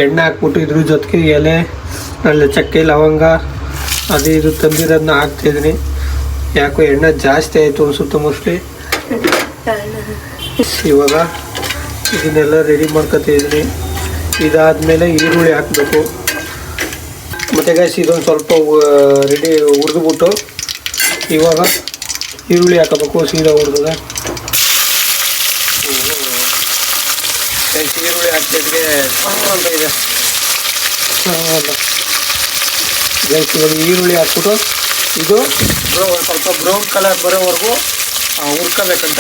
ಎಣ್ಣೆ ಹಾಕ್ಬಿಟ್ಟು ಇದ್ರ ಜೊತೆಗೆ ಎಲೆ ಅಲ್ಲಿ ಚಕ್ಕೆ ಲವಂಗ ಅದು ಇದು ತಂದಿರೋದನ್ನ ಹಾಕ್ತಿದ್ದೀನಿ. ಯಾಕೋ ಎಣ್ಣೆ ಜಾಸ್ತಿ ಆಯಿತು ಅನ್ಸುತ್ತೆ ಮೋಸ್ಟ್ಲಿ. ಇವಾಗ ಇದನ್ನೆಲ್ಲ ರೆಡಿ ಮಾಡ್ಕೊತಿದ್ದೀನಿ. ಇದಾದಮೇಲೆ ಈರುಳ್ಳಿ ಹಾಕಬೇಕು. ಮತ್ತು ಗೈಸ್ ಇದೊಂದು ಸ್ವಲ್ಪ ರೆಡಿ ಹುರಿದ್ಬಿಟ್ಟು ಇವಾಗ ಈರುಳ್ಳಿ ಹಾಕಬೇಕು. ಸೀದಾ ಹುರಿದ ಈರುಳ್ಳಿ ಹಾಕ್ತಿದ್ರೆ ಅಂತ ಇದೆ. ಗೈಸ್ ಇವಾಗ ಈರುಳ್ಳಿ ಹಾಕ್ಬಿಟ್ಟು ಇದು ಒಂದು ಸ್ವಲ್ಪ ಬ್ರೌನ್ ಕಲರ್ ಬರೋವರೆಗೂ ಹುರ್ಕೋಬೇಕಂತ.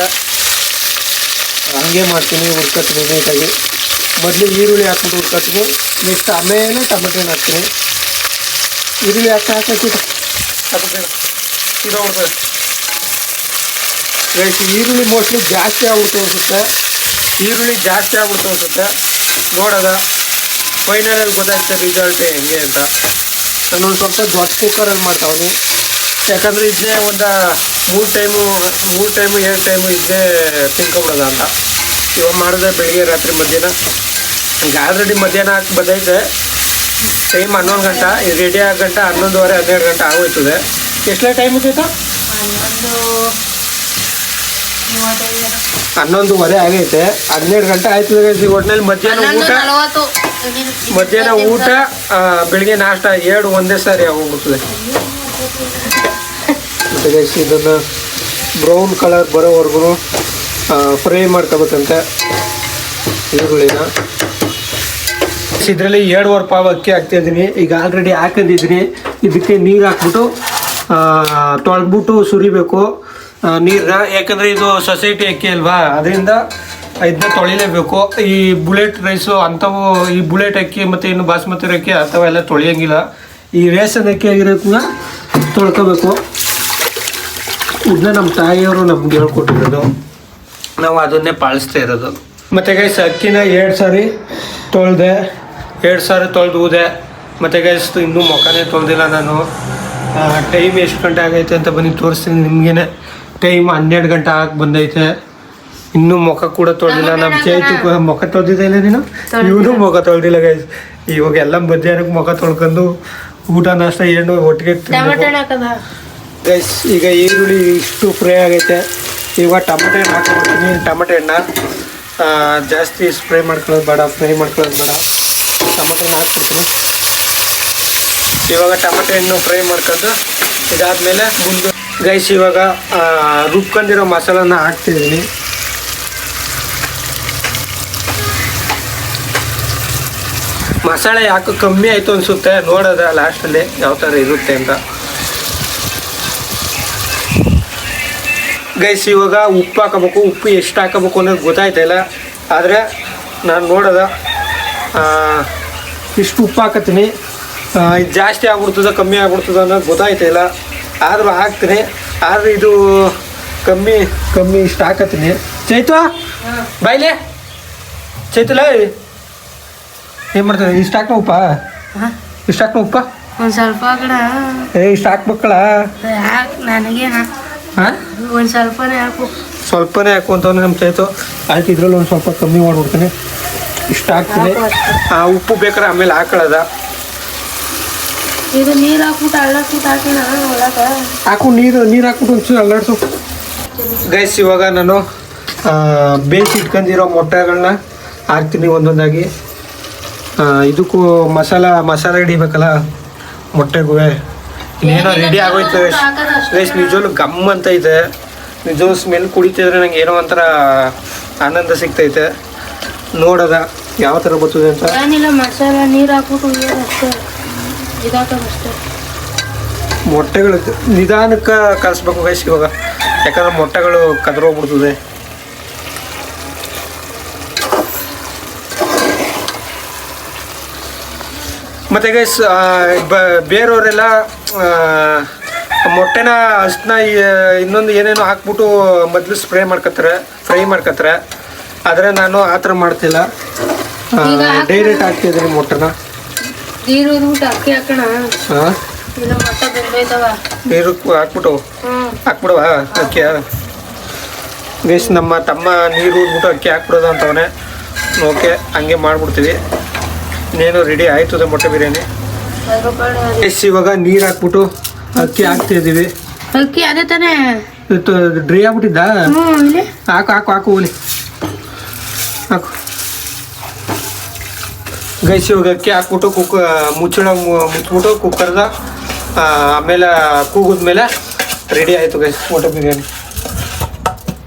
ಹಂಗೆ ಮಾಡ್ತೀನಿ, ಹುರ್ಕೊತೀನಿ ನೀಟಾಗಿ. ಮೊದಲು ಈರುಳ್ಳಿ ಹಾಕ್ಬಿಟ್ಟು ಹುರ್ಕೊತೀನಿ, ನೆಕ್ಸ್ಟ್ ಆಮೇಲೆ ಟೊಮೆಟೊನ ಹಾಕ್ತೀನಿ. ಈರುಳ್ಳಿ ಹಾಕಿ ಸೀದಾ ಹುಡ್ತಾರೆ. ಗೈಸ್ ಈರುಳ್ಳಿ ಮೋಸ್ಟ್ಲಿ ಜಾಸ್ತಿ ಆಗ್ಬಿಟ್ಟು ಅನಿಸುತ್ತೆ, ಈರುಳ್ಳಿ ಜಾಸ್ತಿ ಆಗ್ಬಿಟ್ಟು ಅನಿಸುತ್ತೆ. ನೋಡೋದ ಫೈನಲಲ್ಲಿ ಗೊತ್ತಾಗ್ತದೆ ರಿಸಲ್ಟ್ ಹೆಂಗೆ ಅಂತ. ನಾನೊಂದು ಸ್ವಲ್ಪ ದೊಡ್ಡ ಕುಕ್ಕರಲ್ಲಿ ಮಾಡ್ತಾವ್ನಿ, ಯಾಕಂದರೆ ಇದನ್ನೇ ಒಂದು 3 ಟೈಮು 2 ಟೈಮು ಇದ್ದೇ ತಿನ್ಕೊಬಿಡೋದ ಅಂತ. ಇವಾಗ ಮಾಡಿದ್ರೆ ಬೆಳಿಗ್ಗೆ ರಾತ್ರಿ ಮಧ್ಯಾಹ್ನ. ಈಗ ಆಲ್ರೆಡಿ ಮಧ್ಯಾಹ್ನ ಹಾಕಿ ಬಂದೈತೆ. ಟೈಮ್ 11 ಗಂಟೆ, ಇದು ರೆಡಿ ಆಗೋ ಗಂಟೆ 11:30 12 ಗಂಟೆ ಆಗೋಯ್ತದೆ. ಎಷ್ಟೇ ಟೈಮ್ ಇರ್ತೈತ? 11:30 ಆಗೈತೆ. 12 ಗಂಟೆ ಆಯ್ತದೆ. ಒಟ್ಟಿನಲ್ಲಿ ಮಧ್ಯಾಹ್ನ ಊಟ ಬೆಳಿಗ್ಗೆ ನಾಷ್ಟ 2 ಒಂದೇ ಸಾರಿ ಆಗೋಗ್ಬಿಡ್ತದೆ. ಮತ್ತು ಗೈಸ್ ಇದನ್ನು ಬ್ರೌನ್ ಕಲರ್ ಬರೋವರೆಗೂ ಫ್ರೈ ಮಾಡ್ಕೋಬೇಕಂತೆ ಈರುಳ್ಳಿನ. ಇದರಲ್ಲಿ 2.5 ಪಾವ್ ಅಕ್ಕಿ ಹಾಕ್ತಿದ್ದೀನಿ. ಈಗ ಆಲ್ರೆಡಿ ಹಾಕೊಂಡಿದ್ದೀನಿ. ಇದಕ್ಕೆ ನೀರು ಹಾಕ್ಬಿಟ್ಟು ತೊಳೆದ್ಬಿಟ್ಟು ಸುರಿಬೇಕು ನೀರನ್ನ. ಯಾಕಂದರೆ ಇದು ಸೊಸೈಟಿ ಅಕ್ಕಿ ಅಲ್ವಾ, ಅದರಿಂದ ಇದನ್ನ ತೊಳಿಲೇಬೇಕು. ಈ ಬುಲೆಟ್ ರೈಸು ಅಂಥವು, ಈ ಬುಲೆಟ್ ಅಕ್ಕಿ ಮತ್ತು ಇನ್ನು ಬಾಸ್ಮತಿ ಅಕ್ಕಿ ಅಂಥವೆಲ್ಲ ತೊಳೆಯೋಂಗಿಲ್ಲ. ಈ ರೇಷನ್ ಅಕ್ಕಿ ಆಗಿರೋದನ್ನ ತೊಳ್ಕೊಬೇಕು. ಇದನ್ನ ನಮ್ಮ ತಾಯಿಯವರು ನಮ್ಗೆ ಹೇಳ್ಕೊಟ್ಟಿರೋದು, ನಾವು ಅದನ್ನೇ ಪಾಲಿಸ್ತಾ ಇರೋದು. ಮತ್ತು ಗೈಸ್ ಅಕ್ಕಿನ 2 ಸಾರಿ ತೊಳೆದೆ, 2 ಸಾರಿ ತೊಳೆದು ಊದೆ. ಮತ್ತು ಗೈಸ್ ಇನ್ನೂ ಮುಖನೇ ತೊಳೆದಿಲ್ಲ ನಾನು. ಟೈಮ್ ಎಷ್ಟು ಗಂಟೆ ಆಗೈತೆ ಅಂತ ಬನ್ನಿ ತೋರಿಸ್ತೀನಿ ನಿಮಗೇನೆ. ಟೈಮ್ 12 ಗಂಟೆ ಆಗಿ ಬಂದೈತೆ. ಇನ್ನೂ ಮುಖ ಕೂಡ ತೊಳೆದಿಲ್ಲ. ನಮ್ಮ ಚೈತು ಮುಖ ತೊಳೆದಿದ್ದ ಇಲ್ಲ, ನೀನು ಇವನು ಮುಖ ತೊಳೆದಿಲ್ಲ ಗೈಸ್. ಇವಾಗ ಎಲ್ಲ ಮಧ್ಯಾಹ್ನಕ್ಕೆ ಮುಖ ತೊಳ್ಕೊಂಡು ಊಟ ನಾಷ್ಟ ಏನು ಒಟ್ಟಿಗೆ ಗೈಸ್. ಈಗ ಈರುಳ್ಳಿ ಇಷ್ಟು ಫ್ರೈ ಆಗೈತೆ. ಇವಾಗ ಟೊಮೆಟೊ ಹಣ್ಣು ಹಾಕ್ಬಿಡ್ತೀನಿ. ಟೊಮೆಟೊ ಹಣ್ಣು ಜಾಸ್ತಿ ಫ್ರೈ ಮಾಡ್ಕೊಳ್ಳೋದು ಬೇಡ, ಟೊಮೆಟೊ ಹಣ್ಣು ಹಾಕ್ಬಿಡ್ತೀನಿ. ಇವಾಗ ಟೊಮೆಟೊ ಹಣ್ಣು ಫ್ರೈ ಮಾಡ್ಕೊಂಡು ಇದಾದಮೇಲೆ ಮುಂದೆ ಗೈಸ್ ಇವಾಗ ರುಬ್ಕೊಂಡಿರೋ ಮಸಾಲನ ಹಾಕ್ತಿದ್ದೀನಿ. ಮಸಾಲೆ ಯಾಕೆ ಕಮ್ಮಿ ಆಯಿತು ಅನಿಸುತ್ತೆ, ನೋಡೋದ ಲಾಸ್ಟಲ್ಲಿ ಯಾವ ಥರ ಇರುತ್ತೆ ಅಂತ. ಗೈಸ್ ಇವಾಗ ಉಪ್ಪು ಹಾಕೋಬೇಕು. ಉಪ್ಪು ಎಷ್ಟು ಹಾಕೋಬೇಕು ಅನ್ನೋದು ಗೊತ್ತಾಯ್ತಾಯಿಲ್ಲ, ಆದರೆ ನಾನು ನೋಡೋದ ಇಷ್ಟು ಉಪ್ಪು ಹಾಕತ್ತೀನಿ. ಇದು ಜಾಸ್ತಿ ಆಗ್ಬಿಡ್ತದ ಕಮ್ಮಿ ಆಗ್ಬಿಡ್ತದ ಅನ್ನೋದು ಗೊತ್ತಾಯ್ತಾಯಿಲ್ಲ, ಆದರೂ ಹಾಕ್ತೀನಿ. ಆದರೆ ಇದು ಕಮ್ಮಿ ಇಷ್ಟು ಹಾಕತ್ತೀನಿ. ಚೈತು ಬಾಯ್ಲೆ, ಚೈತಲ್ಲ ಏನು ಮಾಡ್ತಾರೆ? ಇಷ್ಟು ಹಾಕ್ನ ಉಪ್ಪ, ಇಷ್ಟು ಹಾಕ್ನ ಉಪ್ಪ ಒಂದು ಸ್ವಲ್ಪ ಇಷ್ಟು ಹಾಕ್ಬೇಕಲ್ಲ. ನನಗೇನ ಹಾಂ ಒಂದು ಸ್ವಲ್ಪನೇ ಹಾಕು, ಸ್ವಲ್ಪನೇ ಹಾಕು ಅಂತಂದ್ರೆ ನಮ್ಮ ಚೈತು. ಆಯ್ತು, ಇದ್ರಲ್ಲಿ ಒಂದು ಸ್ವಲ್ಪ ಕಮ್ಮಿ ಮಾಡ್ಬಿಡ್ತೀನಿ. ಇಷ್ಟು ಹಾಕ್ತೀನಿ. ಉಪ್ಪು ಬೇಕಾದ್ರೆ ಆಮೇಲೆ ಹಾಕೊಳ್ಳೋದ. ಇದು ನೀರು ಹಾಕ್ಬಿಟ್ಟು ಅಳ್ಳಾಡ್ಬಿಟ್ಟು ಹಾಕಿನ ಒಳಗೆ ಹಾಕು. ನೀರು ಹಾಕ್ಬಿಟ್ಟು ಒಂಚೂರು ಅಲ್ಲಾಡ್ಸು. ಗೈಸ್ ಇವಾಗ ನಾನು ಬೇಯಿಸಿ ಇಟ್ಕೊಂಡಿರೋ ಮೊಟ್ಟೆಗಳನ್ನ ಹಾಕ್ತೀನಿ ಒಂದೊಂದಾಗಿ. ಇದಕ್ಕೂ ಮಸಾಲ ಹಿಡಿಬೇಕಲ್ಲ ಮೊಟ್ಟೆಗೂ. ಇನ್ನೇನೋ ರೆಡಿ ಆಗೋಯ್ತು ಗೈಸ್. ನಿಜವೂ ಗಮ್ ಅಂತ ಇದೆ. ನಿಜವೂ ಸ್ಮೆಲ್ ಕುಡಿತಿದ್ರೆ ನಂಗೆ ಏನೋ ಒಂಥರ ಆನಂದ ಸಿಗ್ತೈತೆ. ನೋಡೋದ ಯಾವ ಥರ ಬರ್ತದೆ ಅಂತ. ಏನಿಲ್ಲ, ಮಸಾಲ ನೀರು ಹಾಕ್ಬಿಟ್ಟು ಅಷ್ಟೇ, ಇದಾಕಷ್ಟೇ. ಮೊಟ್ಟೆಗಳು ನಿಧಾನಕ್ಕೆ ಕಲಿಸ್ಬೇಕು ಗೈಸ್ ಇವಾಗ, ಯಾಕಂದ್ರೆ ಮೊಟ್ಟೆಗಳು ಕದರೋಗ್ಬಿಡ್ತದೆ. ಮತ್ತು ಗೈಸ್ ಬೇರೆಯವರೆಲ್ಲ ಮೊಟ್ಟೆನ ಅಷ್ಟನ್ನ ಇನ್ನೊಂದು ಏನೇನೋ ಹಾಕ್ಬಿಟ್ಟು ಮೊದಲು ಫ್ರೈ ಮಾಡ್ಕೊತಾರೆ. ಆದರೆ ನಾನು ಆ ಥರ ಮಾಡ್ತಿಲ್ಲ, ಡೈರೆಕ್ಟ್ ಹಾಕ್ತಿದ್ದೀನಿ ಮೊಟ್ಟೆನ. ಅಕ್ಕಿ ಹಾಕೋಣ. ಇಲ್ಲ ಮೊಟ್ಟೆ ಬೆಂದೋಯ್ತವ. ನೀರು ಹಾಕ್ಬಿಟ್ಟು ಹಾಕ್ಬಿಡವಾ ಅಕ್ಕಿ? ಗೈಸ್ ನಮ್ಮ ತಮ್ಮ ನೀರು ಊದ್ಬಿಟ್ಟು ಅಕ್ಕಿ ಹಾಕ್ಬಿಡೋದು ಅಂತವನೇ. ಓಕೆ, ಹಂಗೆ ಮಾಡಿಬಿಡ್ತೀವಿ. ಇನ್ನೇನು ರೆಡಿ ಆಯ್ತದೆ ಮೊಟ್ಟೆ ಬಿರಿಯಾನಿ. ಗೈಸ್ ಇವಾಗ ನೀರು ಹಾಕ್ಬಿಟ್ಟು ಅಕ್ಕಿ ಹಾಕ್ತಿದ್ದೀವಿ. ಅಕ್ಕಿ ಅದೇ ತಾನೇ ಡ್ರೈ ಆಗ್ಬಿಟ್ಟಿದ್ದ? ಹಾಕು ಹಾಕು ಹಾಕು ಹುಲಿ ಹಾಕು. ಗೈಸ್ ಇವಾಗ ಅಕ್ಕಿ ಹಾಕ್ಬಿಟ್ಟು ಮುಚ್ಚಿಬಿಟ್ಟು ಕುಕ್ಕರ್ದ ಆಮೇಲೆ ಕೂಗಿದ್ಮೇಲೆ ರೆಡಿ ಆಯಿತು ಗೈಸ್ ಮೊಟ್ಟೆ ಬಿರಿಯಾನಿ.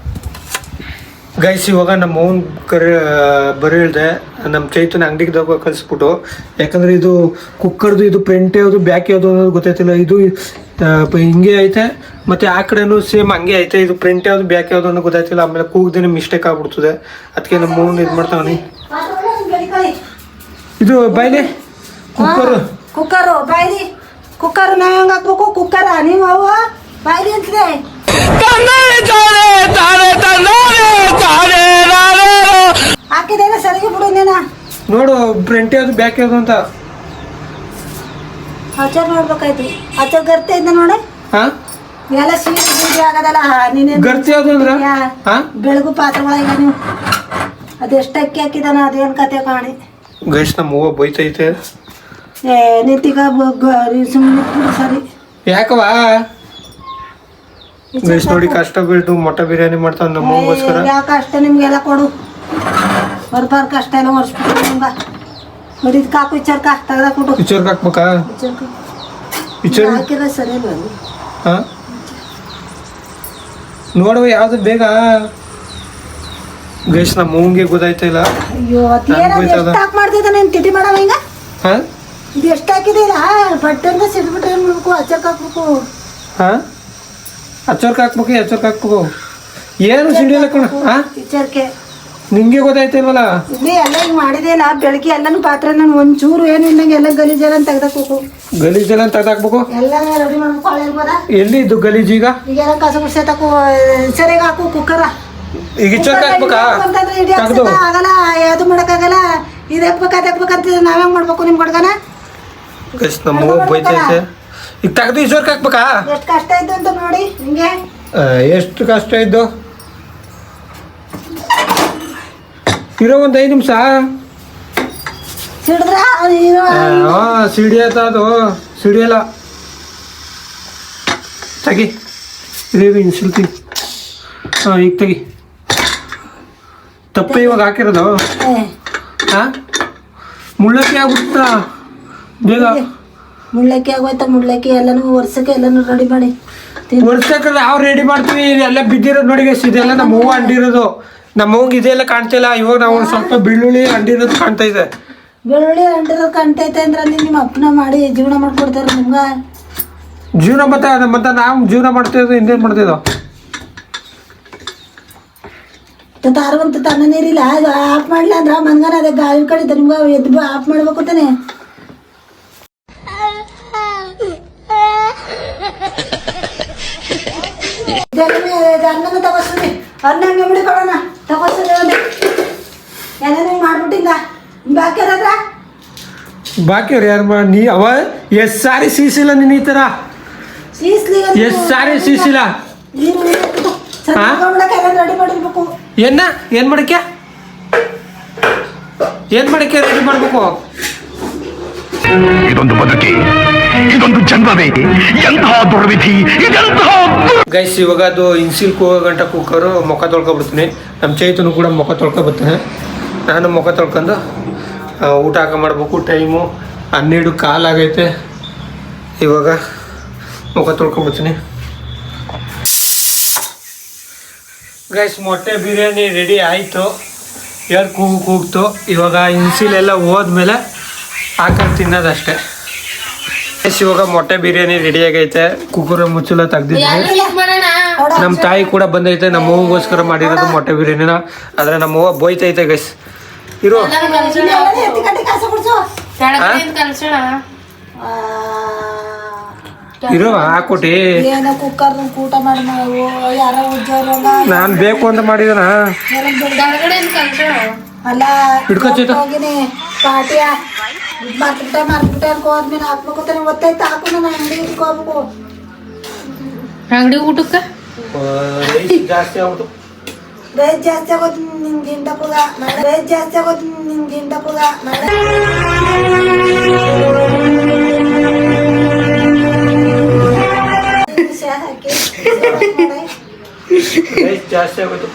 ಗೈಸ್ ಇವಾಗ ನಮ್ಮ ಅವ್ನ ಬರೀ ಹೇಳ್ದೆ ನಮ್ಮ ಚೈತನ್ಯ ಅಂಗಡಿಗೆ ಕಳಿಸ್ಬಿಟ್ಟು, ಯಾಕಂದರೆ ಇದು ಕುಕ್ಕರ್ದು ಇದು ಫ್ರಂಟ್ ಯಾವುದು ಬ್ಯಾಕ್ ಯಾವುದು ಅನ್ನೋದು ಗೊತ್ತಾಯ್ತಿಲ್ಲ. ಇದು ಹಿಂಗೆ ಐತೆ ಮತ್ತು ಆ ಕಡೆನೂ ಸೇಮ್ ಹಂಗೆ ಐತೆ. ಇದು ಫ್ರಂಟ್ ಯಾವುದು ಬ್ಯಾಕ್ ಯಾವುದು ಅನ್ನೋ ಗೊತ್ತಾಯ್ತಿಲ್ಲ. ಆಮೇಲೆ ಕೂಗ್ದೇನೆ ಮಿಸ್ಟೇಕ್ ಆಗ್ಬಿಡ್ತದೆ. ಅದಕ್ಕೆ ನಮ್ಮ ಅವ್ನ ಇದು ಮಾಡ್ತಾವನಿ. ಇದು ಬಾಯ್ಲಿ ಕುಕ್ಕರು ಬಾಯ್ಲಿ ಕುಕ್ಕರ್ ನಾವ್ ಹೆಂಗ್ ಹಾಕ್ಬೇಕು? ಕುಕ್ಕರ ನೀವು ಅವ ಬಾಯ್ಲಿ ಅಂತಿದೆ. ಹಾಕಿದೇನ ಸರಿಗೆ ಬಿಡು ನೀನ. ನೋಡು ಫ್ರಂಟ್ ಯಾವ್ದು ಬ್ಯಾಕ್ ಯಾವ್ದು ಅಂತ ಆಚಾರ ನೋಡ್ಬೇಕಾಯ್ತು. ಆಚಾರ ಗರ್ತೆ ಇದ್ದ ನೋಡಿ. ಹಾ ಎಲ್ಲ ಸೀರೆ ಆಗದಲ್ಲ. ನೀನೇ ಗರ್ತಿ ಯಾವ್ದು ಅಂದ್ರ ಬೆಳಗು ಪಾತ್ರಗಳ ಈಗ ನೀವು ಅದೆಷ್ಟು ಅಕ್ಕಿ ಹಾಕಿದಾನ ಅದೇನ್ ಕತೆ ಕಾಣಿ. ಗೈಸ್ ನಮ್ಮ ಅವ್ವ ಬೈತೈತೆ. ನಿಂತೀಗ ಸುಮ್ಮನೆ ಸರಿ ಯಾಕವಾ? ಗೈಸ್ ನೋಡಿ ಕಷ್ಟ ಬೀಳ್ತು ಮೊಟ್ಟೆ ಬಿರಿಯಾನಿ ಮಾಡ್ತಾವ ನಮ್ಮ ಅವ್ವಗೋಸ್ಕರ. ಯಾಕೆ ಅಷ್ಟೇ ನಿಮ್ಗೆಲ್ಲ ಕೊಡು ಬರ್ಬಾರ್ ಕಷ್ಟ ಎಲ್ಲ ಒರ್ಸ್ಬಿಟ್ಟು ನಿಮ್ಗ ಬರೀದ್ ಕಾಕು ಇಚ್ಚರ್ಕ ತೆಗ್ದ ಕೊಟ್ಟು ಇಚ್ಚರ್ಕ್ ಹಾಕ್ಬೇಕಾ? ಇಚ್ಚರ್ ಹಾಕಿದ್ರೆ ಸರಿ ಬರು. ಹಾ ನೋಡುವ ಯಾವ್ದು ಬೇಗ. ಗೈಸ್ ನಮ್ಮ ಅವ್ವನ್ಗೆ ಗೊತ್ತಾಯ್ತಾ ಇಲ್ಲ. ಅಯ್ಯೋ ಎಷ್ಟು ಹಾಕಿ ಮಾಡ್ತಿದ್ದಾನೆ ತಿಟಿ ಮಾಡವ ಹಿಂಗ. ಹಾ ಇದು ಎಷ್ಟು ಹಾಕಿದಿಲ್ಲ ಬಟ್ಟೆಂದ ಸಿಡ್ಬಿಟ್ರೆ ಏನ್ ಮಾಡ್ಬೇಕು? ಅಚ್ಚರ್ಕ ಹಾಕ್ಬೇಕು. ಹಾ ಅಚ್ಚರ್ಕ್ ಹಾಕ್ಬೇಕು ಎಚ್ಚರ್ಕ್ ಹಾಕ್ಬೇಕು. ಏನು ಸಿಡಿಯಲ್ಲ ಕಣ. ಹಾ ಇಚ್ಚರ್ಕೆ ನಿಂಗೆ ಗೊತ್ತಾಯ್ತಿಲ್ವಲ್ಲ. ಇಲ್ಲಿ ಎಲ್ಲ ಹಿಂಗ್ ಮಾಡಿದೆಯಲ್ಲ ಬೆಳಗ್ಗೆ ಎಲ್ಲಾನು ಪಾತ್ರೆ ನಾನು ಒಂಚೂರು ಏನು ಇಲ್ಲಂಗೆ ಎಲ್ಲ ಗಲೀಜೆಲ್ಲ ತೆಗ್ದಾಕ್ಬೇಕು. ಗಲೀಜೆಲ್ಲ ತೆಗ್ದಾಕ್ಬೇಕು. ಎಲ್ಲ ರೆಡಿ ಮಾಡ್ಬೇಕು. ಹಳೆಲ್ಬೋದ ಎಲ್ಲಿ ಇದು ಗಲೀಜ್ ಈಗ? ಈಗೆಲ್ಲ ಕಸ ಗುಡ್ಸೆ ತಕೋ ಸರಿಯಾಗಿ ಹಾಕು ಕುಕ್ಕರ. ಈಗ ಇಚ್ಚರ್ಕ್ ಹಾಕ್ಬೇಕಾ? ತೆಗ್ದು ಆಗಲ್ಲ ಯಾವ್ದು ಮಾಡಕ್ಕಾಗಲ್ಲ. ಇದು ಹಾಕ್ಬೇಕು ಅದು ಹಾಕ್ಬೇಕಂತ ನಾವ್ ಹೆಂಗ್ ಮಾಡ್ಬೇಕು ನಿಮ್ ಕೊಡ್ಗನ? ಗೈಸ್ ನಮ್ಮ ಅವ್ವ ಬೈತೈತೆ. ಈಗ ತೆಗ್ದು ಇಚ್ಚರ್ಕ್ ಹಾಕ್ಬೇಕಾ? ಎಷ್ಟು ಕಷ್ಟ ಇದ್ದು ಅಂತ ನೋಡಿ ಹಿಂಗೆ. ಎಷ್ಟು ಕಷ್ಟ ಇದ್ದು ಇರೋ ಒಂದು 5 ನಿಮಿಷ ಸಿಡಿದ್ರ ಸಿಡಿಯತ್ತ ಅದು ಸಿಡಿಯಲ್ಲ. ತೆಗಿ ಇದೇವಿ ಇನ್ಸುಲ್ತಿ. ಹಾಂ ಈಗ ತೆಗಿ. ತಪ್ಪು ಇವಾಗ ಹಾಕಿರೋದು. ಹಾಂ ಮುಳ್ಳಕ್ಕಿ ಆಗ್ಬಿಡ್ತಾ ಬೇಗ. ಮುಳ್ಳಕ್ಕಿ ಆಗೋಯ್ತಾ? ಮುಳ್ಳಕ್ಕಿ ಎಲ್ಲನೂ ವರ್ಷಕ್ಕೆ ಎಲ್ಲನೂ ರೆಡಿ ಮಾಡಿ ವರ್ಷಕ್ಕೆ ನಾವು ರೆಡಿ ಮಾಡ್ತೀವಿ. ಎಲ್ಲ ಬಿದ್ದಿರೋದು ನೋಡಿ ಗೈಸ್. ಇದೆಲ್ಲ ನಮ್ಮ ಹೂವು ಅಂಡಿರೋದು. ನಮ್ಮ ಅವ್ಗೆ ಇದೆಲ್ಲ ಕಾಣ್ತಿಲ್ಲ. ಇವಾಗ ನಾವು ಒಂದು ಸ್ವಲ್ಪ ಬೆಳ್ಳುಳ್ಳಿ ಅಂಡಿರೋದು ಕಾಣ್ತಾ ಇದೆ. ಬೆಳ್ಳುಳ್ಳಿ ಅಂಟಿರೋದು ಕಾಣ್ತೈತೆ ಅಂದ್ರೆ ಅಲ್ಲಿ ನಿಮ್ಮ ಅಪ್ಪನ ಮಾಡಿ ಜೀವನ ಮಾಡ್ಕೊಡ್ತಾರೆ ನಿಮ್ಗೆ. ಜೀವನ ಮತ್ತೆ ನಾವು ಜೀವನ ಮಾಡ್ತಿದ್ದೋ ಹಿಂದೇನು ಮಾಡ್ತಿದ್ದೋ? ತಾರುವಂತ ತನ್ನ ನೀರಿಲ್ಲ ಆಫ್ ಮಾಡ್ಲ ಅಂದ್ರ ಮನ್ಗನ ಅದೇ ಗಾಳಿ ಕಡಿತ ನಿಮ್ಗೆ ಎದ್ದು ಆಫ್ ಮಾಡ್ಬೇಕು ತಾನೆ. ಅನ್ನನ ತಗೋಸ್ತೀನಿ. ಅನ್ನ ಮೆಮಡಿ ಕೊಡೋಣ ತಗೋಸ್ತೀನಿ. ಏನೇನು ಮಾಡ್ಬಿಟ್ಟಿಲ್ಲ ಬಾಕಿ ಅದ್ರ ಬಾಕಿ ಅವ್ರು ಯಾರು ನೀ ಅವ ಎಷ್ಟು ಸಾರಿ ಸೀಸಿಲ್ಲ ನೀನು ಈ ಥರ? ಎಷ್ಟು ಸಾರಿ ಸೀಸಿಲ್ಲ? ರೆಡಿ ಮಾಡಿರ್ಬೇಕು. ಏನು ಮಾಡಕ್ಕೆ ರೆಡಿ ಮಾಡ್ಬೇಕು? ಇದೊಂದು ಬದುಕಿ, ಇದೊಂದು ಜನ್ಮವೇ, ಎಂತಹ ದುರ್ವಿಧಿ ಇದೆಂತಹ. ಗೈಸ್ ಇವಾಗ ಅದು ಇನ್ಸಿಲ್ಕ್ ಹೋಗೋ ಗಂಟ ಕುಕ್ಕರು ಮುಖ ತೊಳ್ಕೊಬಿಡ್ತೀನಿ. ನಮ್ಮ ಚೈತನು ಕೂಡ ಮುಖ ತೊಳ್ಕೊಬರ್ತಾನೆ. ನಾನು ಮುಖ ತೊಳ್ಕೊಂಡು ಊಟ ಹಾಕ ಮಾಡ್ಬೇಕು. ಟೈಮು 12 ಕಾಲು ಆಗೈತೆ. ಇವಾಗ ಮುಖ ತೊಳ್ಕೊಬರ್ತೀನಿ. ಗೈಸ್ ಮೊಟ್ಟೆ ಬಿರಿಯಾನಿ ರೆಡಿ ಆಯಿತು. 2 ಕೂಗ್ತು. ಇವಾಗ ಇನ್ಸಿಲೆಲ್ಲ ಹೋದ್ಮೇಲೆ ಹಾಕೊಂಡು ತಿನ್ನೋದಷ್ಟೇ. ಗೈಸ್ ಇವಾಗ ಮೊಟ್ಟೆ ಬಿರಿಯಾನಿ ರೆಡಿ ಆಗೈತೆ. ಕುಕ್ಕರ್ ಮುಚ್ಚಲ ತೆಗ್ದಿದ್ವಿ. ನಮ್ಮ ತಾಯಿ ಕೂಡ ಬಂದೈತೆ. ನಮ್ಮ ಅವ್ವಗೋಸ್ಕರ ಮಾಡಿರೋದು ಮೊಟ್ಟೆ ಬಿರಿಯಾನಿನ. ಆದರೆ ನಮ್ಮ ಅವ್ವ ಬೋಯ್ತೈತೆ ಗೈಸ್. ಇರೋ ಇರೋ ಹಾಕೊಟ್ಟಿ. ಕುಕ್ಕರ್ ಊಟ ಮಾಡಿ ಯಾರ ನಾನು ಬೇಕು ಅಂತ ಮಾಡಿದನ. ಅಲ್ಲ ಹಿಡ್ಕೊಚೈತ ಪಾಟಿಯ ಇದು ಮಾಡ್ಬಿಟ್ಟೆ ಅನ್ಕೋ ಆದ್ಮೇಲೆ ಹಾಕ್ಬೇಕು ತಾನೆ ಗೊತ್ತಾಯ್ತು ಹಾಕು ನಾನು ಅಂಗಡಿಗೆ ಇಟ್ಕೋಬೇಕು ಅಂಗಡಿ ಊಟಕ್ಕ ರೈಸ್ ಜಾಸ್ತಿ ಆಗ್ಬಿಟ್ಟು ರೇಟ್ ಜಾಸ್ತಿ ಆಗೋದು ನಿಮ್ಗೆ ಇಂಟಪುಗ ರೇಟ್ ಜಾಸ್ತಿ ಆಗೋದು ನಿಮ್ಗೆ ಇಂಟಪುಗ ರೈಸ್ ಜಾಸ್ತಿ ಆಗೋದು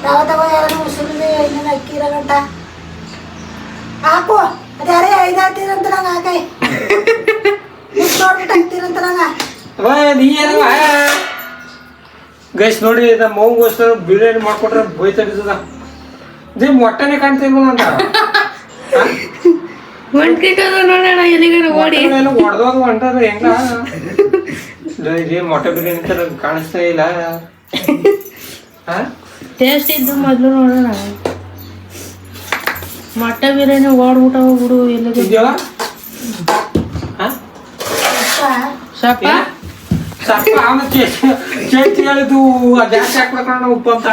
ಯಾವತ್ತಾಗ ಯಾರು ಉಸುರಿದೆ ಇನ್ನೇನು ಅಕ್ಕಿ ಇರೋ ಗಂಟ ಹಾಕು ಅದು ಯಾರೇ ಐದು ಹಾಕ್ತೀರಂತ ನಂಗೆ ಹಾಕೈ ನೋಡ್ಬಿಟ್ಟು ಹಾಕ್ತೀರಂತ ನಂಗೆ ಗೈಸ್ ನೋಡಿ ನಮ್ಮ ಮಗುಗೋಸ್ಕರ ಬಿರಿಯಾನಿ ಮಾಡ್ಕೊಟ್ರೆ ಬೈತಡಿಸದ ಇದೇ ಮೊಟ್ಟೆನೆ ಕಾಣ್ತಾ ಇಲ್ವ ಅಂತ ನೋಡೋಣ ಎಲ್ಲಿಗಾರ ಓಡಿ ಹೊಡೆದಾಗ ಹೊಂಟಾರ ಹೆಂಗ ಇದೇ ಮೊಟ್ಟೆ ಬಿರಿಯಾನಿ ತರ ಕಾಣಿಸ್ತಾ ಇಲ್ಲ ಟೇಸ್ಟ್ ಇದ್ದು ಮೊದಲು ನೋಡೋಣ ಮೊಟ್ಟೆ ಬಿರಿಯಾನಿ ಓಡ್ಬಿಟ್ಟ ಹೋಗ್ಬಿಡು ಎಲ್ಲಿಗೆ ಇದೆಯಲ್ಲ ಸಪ್ಪ ಸ್ವಲ್ಪ ಆಮೇಲೆ ಚೇತಿ ಹೇಳಿದ್ದು ಜಾಸ್ತಿ ಹಾಕ್ಬೇಕಣ್ಣ ಉಪ್ಪು ಅಂತ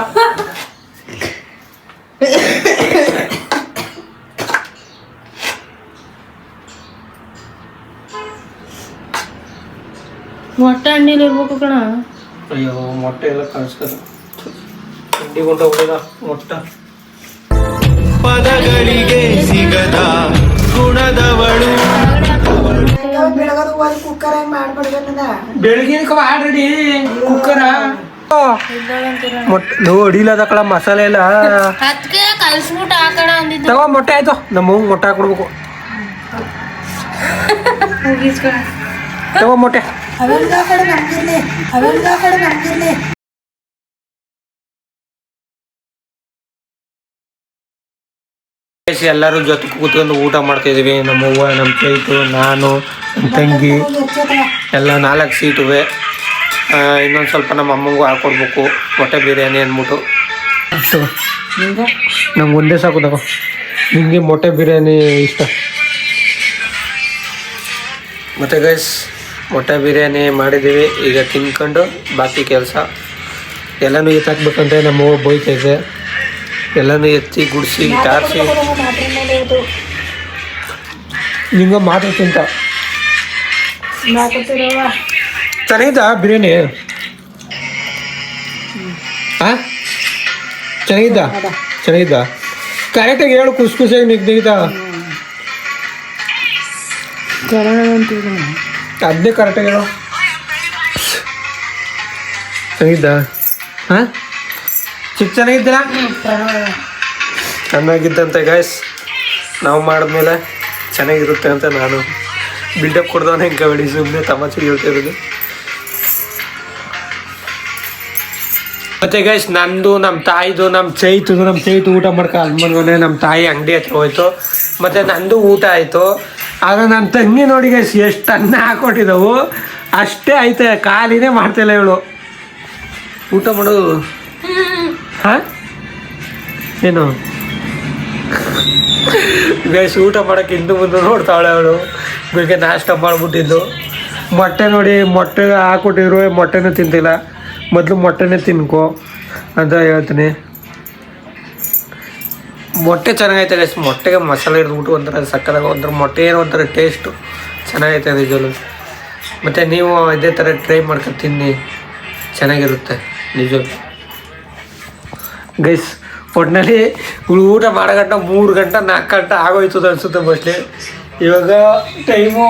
ಮೊಟ್ಟೆ ಹಣ್ಣಿಲಿ ಇರ್ಬೇಕು ಕಣ ಅಯ್ಯೋ ಮೊಟ್ಟೆ ಎಲ್ಲ ಕಳಿಸ್ತಾರೆ ತಿಂಡಿ ಕೊಂಡ ಹೋಗಿದ ಮೊಟ್ಟೆ ಪದಗಳಿಗೆ ಸಿಗದ ಗುಣದವಳು ಬೆಳಗದು ಹೋಗಿ ಕುಕ್ಕರ್ ಹೆಂಗ್ ಮಾಡ್ಬಿಡ್ಬೇಕಂದ ಬೆಳಗಿನ ಆಲ್ರೆಡಿ ಕುಕ್ಕರ ಮೊಟ್ಟೆ ಅಡಿಲ್ಲ ಕಳ ಮಸಾಲೆ ಎಲ್ಲ ಅದಕ್ಕೆ ಕಲ್ಸ್ಬಿಟ್ಟು ಹಾಕೋಣ ಅಂದಿದ್ದು ತಗೋ ಮೊಟ್ಟೆ ಆಯ್ತು ನಮ್ಮ ಮಗು ಮೊಟ್ಟೆ ಹಾಕ್ಬಿಡ್ಬೇಕು ತಗೋ ಮೊಟ್ಟೆ ಅವೆಲ್ಲ ಕಡೆ ನಮ್ಗಿರ್ಲಿ ಎಲ್ಲರೂ ಜೊತೆ ಕೂತ್ಕೊಂಡು ಊಟ ಮಾಡ್ತಾ ಇದೀವಿ ನಮ್ಮ ಅವ್ವ ನಮ್ಮ ಚೈತು ನಾನು ನಮ್ಮ ತಂಗಿ ಎಲ್ಲ 4 ಸೀಟುವೆ ಇನ್ನೊಂದು ಸ್ವಲ್ಪ ನಮ್ಮ ಅಮ್ಮಂಗೂ ಹಾಕೊಡ್ಬೇಕು ಮೊಟ್ಟೆ ಬಿರಿಯಾನಿ ಅಂದ್ಬಿಟ್ಟು ನಂಗೆ ಒಂದೇ ಸಾಕು ತಗೋ ನಿಮಗೆ ಮೊಟ್ಟೆ ಬಿರಿಯಾನಿ ಇಷ್ಟ ಮತ್ತು ಗೈಸ್ ಮೊಟ್ಟೆ ಬಿರಿಯಾನಿ ಮಾಡಿದ್ದೀವಿ ಈಗ ತಿನ್ಕೊಂಡು ಬಾಕಿ ಕೆಲಸ ಎಲ್ಲನೂ ಎತ್ತಾಕ್ಬೇಕಂತ ನಮ್ಮ ಅವ್ವ ಬೈತೈತೆ ಎಲ್ಲನೂ ಎತ್ತಿ ಗುಡಿಸಿ ಟಾರ್ಸಿ ನಿಂಗೆ ಮಾತ್ರ ತಿಂತ ಚೆನ್ನಾಗಿದ್ದ ಬಿರಿಯಾನಿ ಹಾಂ ಚೆನ್ನಾಗಿದ್ದ ಕರೆಕ್ಟಾಗಿ ಹೇಳು ಖುಷಿಯಾಗಿ ನಿಗ್ದಿದ್ದ ಅದನ್ನೇ ಕರೆಕ್ಟಾಗಿ ಹೇಳು ಚೆನ್ನಾಗಿದ್ದ ಹಾಂ ಚೆನ್ನಾಗಿದ್ದೀರಾ ಚೆನ್ನಾಗಿದ್ದಂತೆ ಗಾಯ್ಸ್ ನಾವು ಮಾಡಿದ್ಮೇಲೆ ಚೆನ್ನಾಗಿರುತ್ತೆ ಅಂತ ನಾನು ಬಿಲ್ಡಪ್ ಕೊಡ್ದವನೇ ಹಿಂಗೆ ಬಿಡಿ ಸುಮ್ಮನೆ ತಮಾಷೆಗೆ ಹೇಳ್ತಿರೋದು ಮತ್ತು ಗೈಸ್ ನಂದು ನಮ್ಮ ತಾಯಿದು ನಮ್ಮ ಚೈತು ಊಟ ಮಾಡ್ಕೊ ಅಲ್ಮನ್ಗೊನೆ ನಮ್ಮ ತಾಯಿ ಅಂಗಡಿ ಹತ್ರ ಹೋಯ್ತು ಮತ್ತು ನಂದು ಊಟ ಆಯಿತು ಆಗ ನನ್ನ ತಂಗಿ ನೋಡಿ ಗೈಸ್ ಎಷ್ಟು ಅನ್ನ ಹಾಕ್ಕೊಟ್ಟಿದ್ದವು ಅಷ್ಟೇ ಐತೆ ಖಾಲಿನೇ ಮಾಡ್ತಾಯಿಲ್ಲ ಇವಳು ಊಟ ಮಾಡೋದು ಹಾಂ ಏನು ಗೈಸ್ ಊಟ ಮಾಡೋಕ್ಕೆ ಹಿಂದೆ ಮುಂದೆ ನೋಡ್ತಾವಳೆ ಅವಳು ಬೆಳಿಗ್ಗೆ ನಾಷ್ಟ ಮಾಡಿಬಿಟ್ಟಿದ್ದು ಮೊಟ್ಟೆ ನೋಡಿ ಮೊಟ್ಟೆ ಹಾಕ್ಕೊಟ್ಟಿದ್ರು ಮೊಟ್ಟೆನೂ ತಿಂತಿಲ್ಲ ಮೊದಲು ಮೊಟ್ಟೆನೇ ತಿನ್ಕೋ ಅಂತ ಹೇಳ್ತೀನಿ ಮೊಟ್ಟೆ ಚೆನ್ನಾಗೈತೆ ಗೈಸ್ ಮೊಟ್ಟೆಗೆ ಮಸಾಲೆ ಹಿಡಿದ್ಬಿಟ್ಟು ಒಂಥರ ಸಕ್ಕದಾಗ ಒಂಥರ ಮೊಟ್ಟೆ ಏನೋ ಒಂಥರ ಟೇಸ್ಟು ಚೆನ್ನಾಗೈತೆ ನಿಜವೂ ಮತ್ತು ನೀವು ಇದೇ ಥರ ಟ್ರೈ ಮಾಡ್ಕೊಂಡು ತಿನ್ನಿ ಚೆನ್ನಾಗಿರುತ್ತೆ ನಿಜವೂ ಗೈಸ್ ಒಟ್ಟಿನಲ್ಲಿ ಊಟ ಮಾಡೋ ಗಂಟೆ 3 ಗಂಟೆ 4 ಗಂಟೆ ಆಗೋಯ್ತದ ಅನಿಸುತ್ತೆ ಮೋಸ್ಟ್ಲಿ ಇವಾಗ ಟೈಮು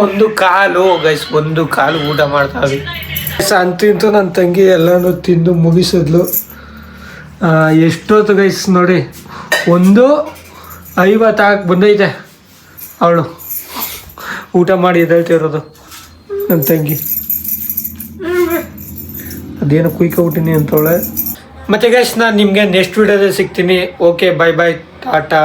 1:15 ಗೈಸ್ 1:15 ಊಟ ಮಾಡ್ತಾವೆ ಅಂತೂ ನನ್ನ ತಂಗಿ ಎಲ್ಲನೂ ತಿಂದು ಮುಗಿಸಿದ್ಲು ಎಷ್ಟೊತ್ತು ಗೈಸ್ ನೋಡಿ 1:50 ಬಂದೈತೆ ಅವಳು ಊಟ ಮಾಡಿ ಎದ್ದೇಳ್ತಿರೋದು ನನ್ನ ತಂಗಿ ಅದೇನೋ ಕುಯ್ಕೊಬಿಟ್ಟಿನಿ ಅಂತವಳೆ ಮತ್ತು ಗೈಸ್ ನಾನು ನಿಮಗೆ ನೆಕ್ಸ್ಟ್ ವೀಡಿಯೋದಲ್ಲಿ ಸಿಗ್ತೀನಿ ಓಕೆ ಬಾಯ್ ಟಾಟಾ.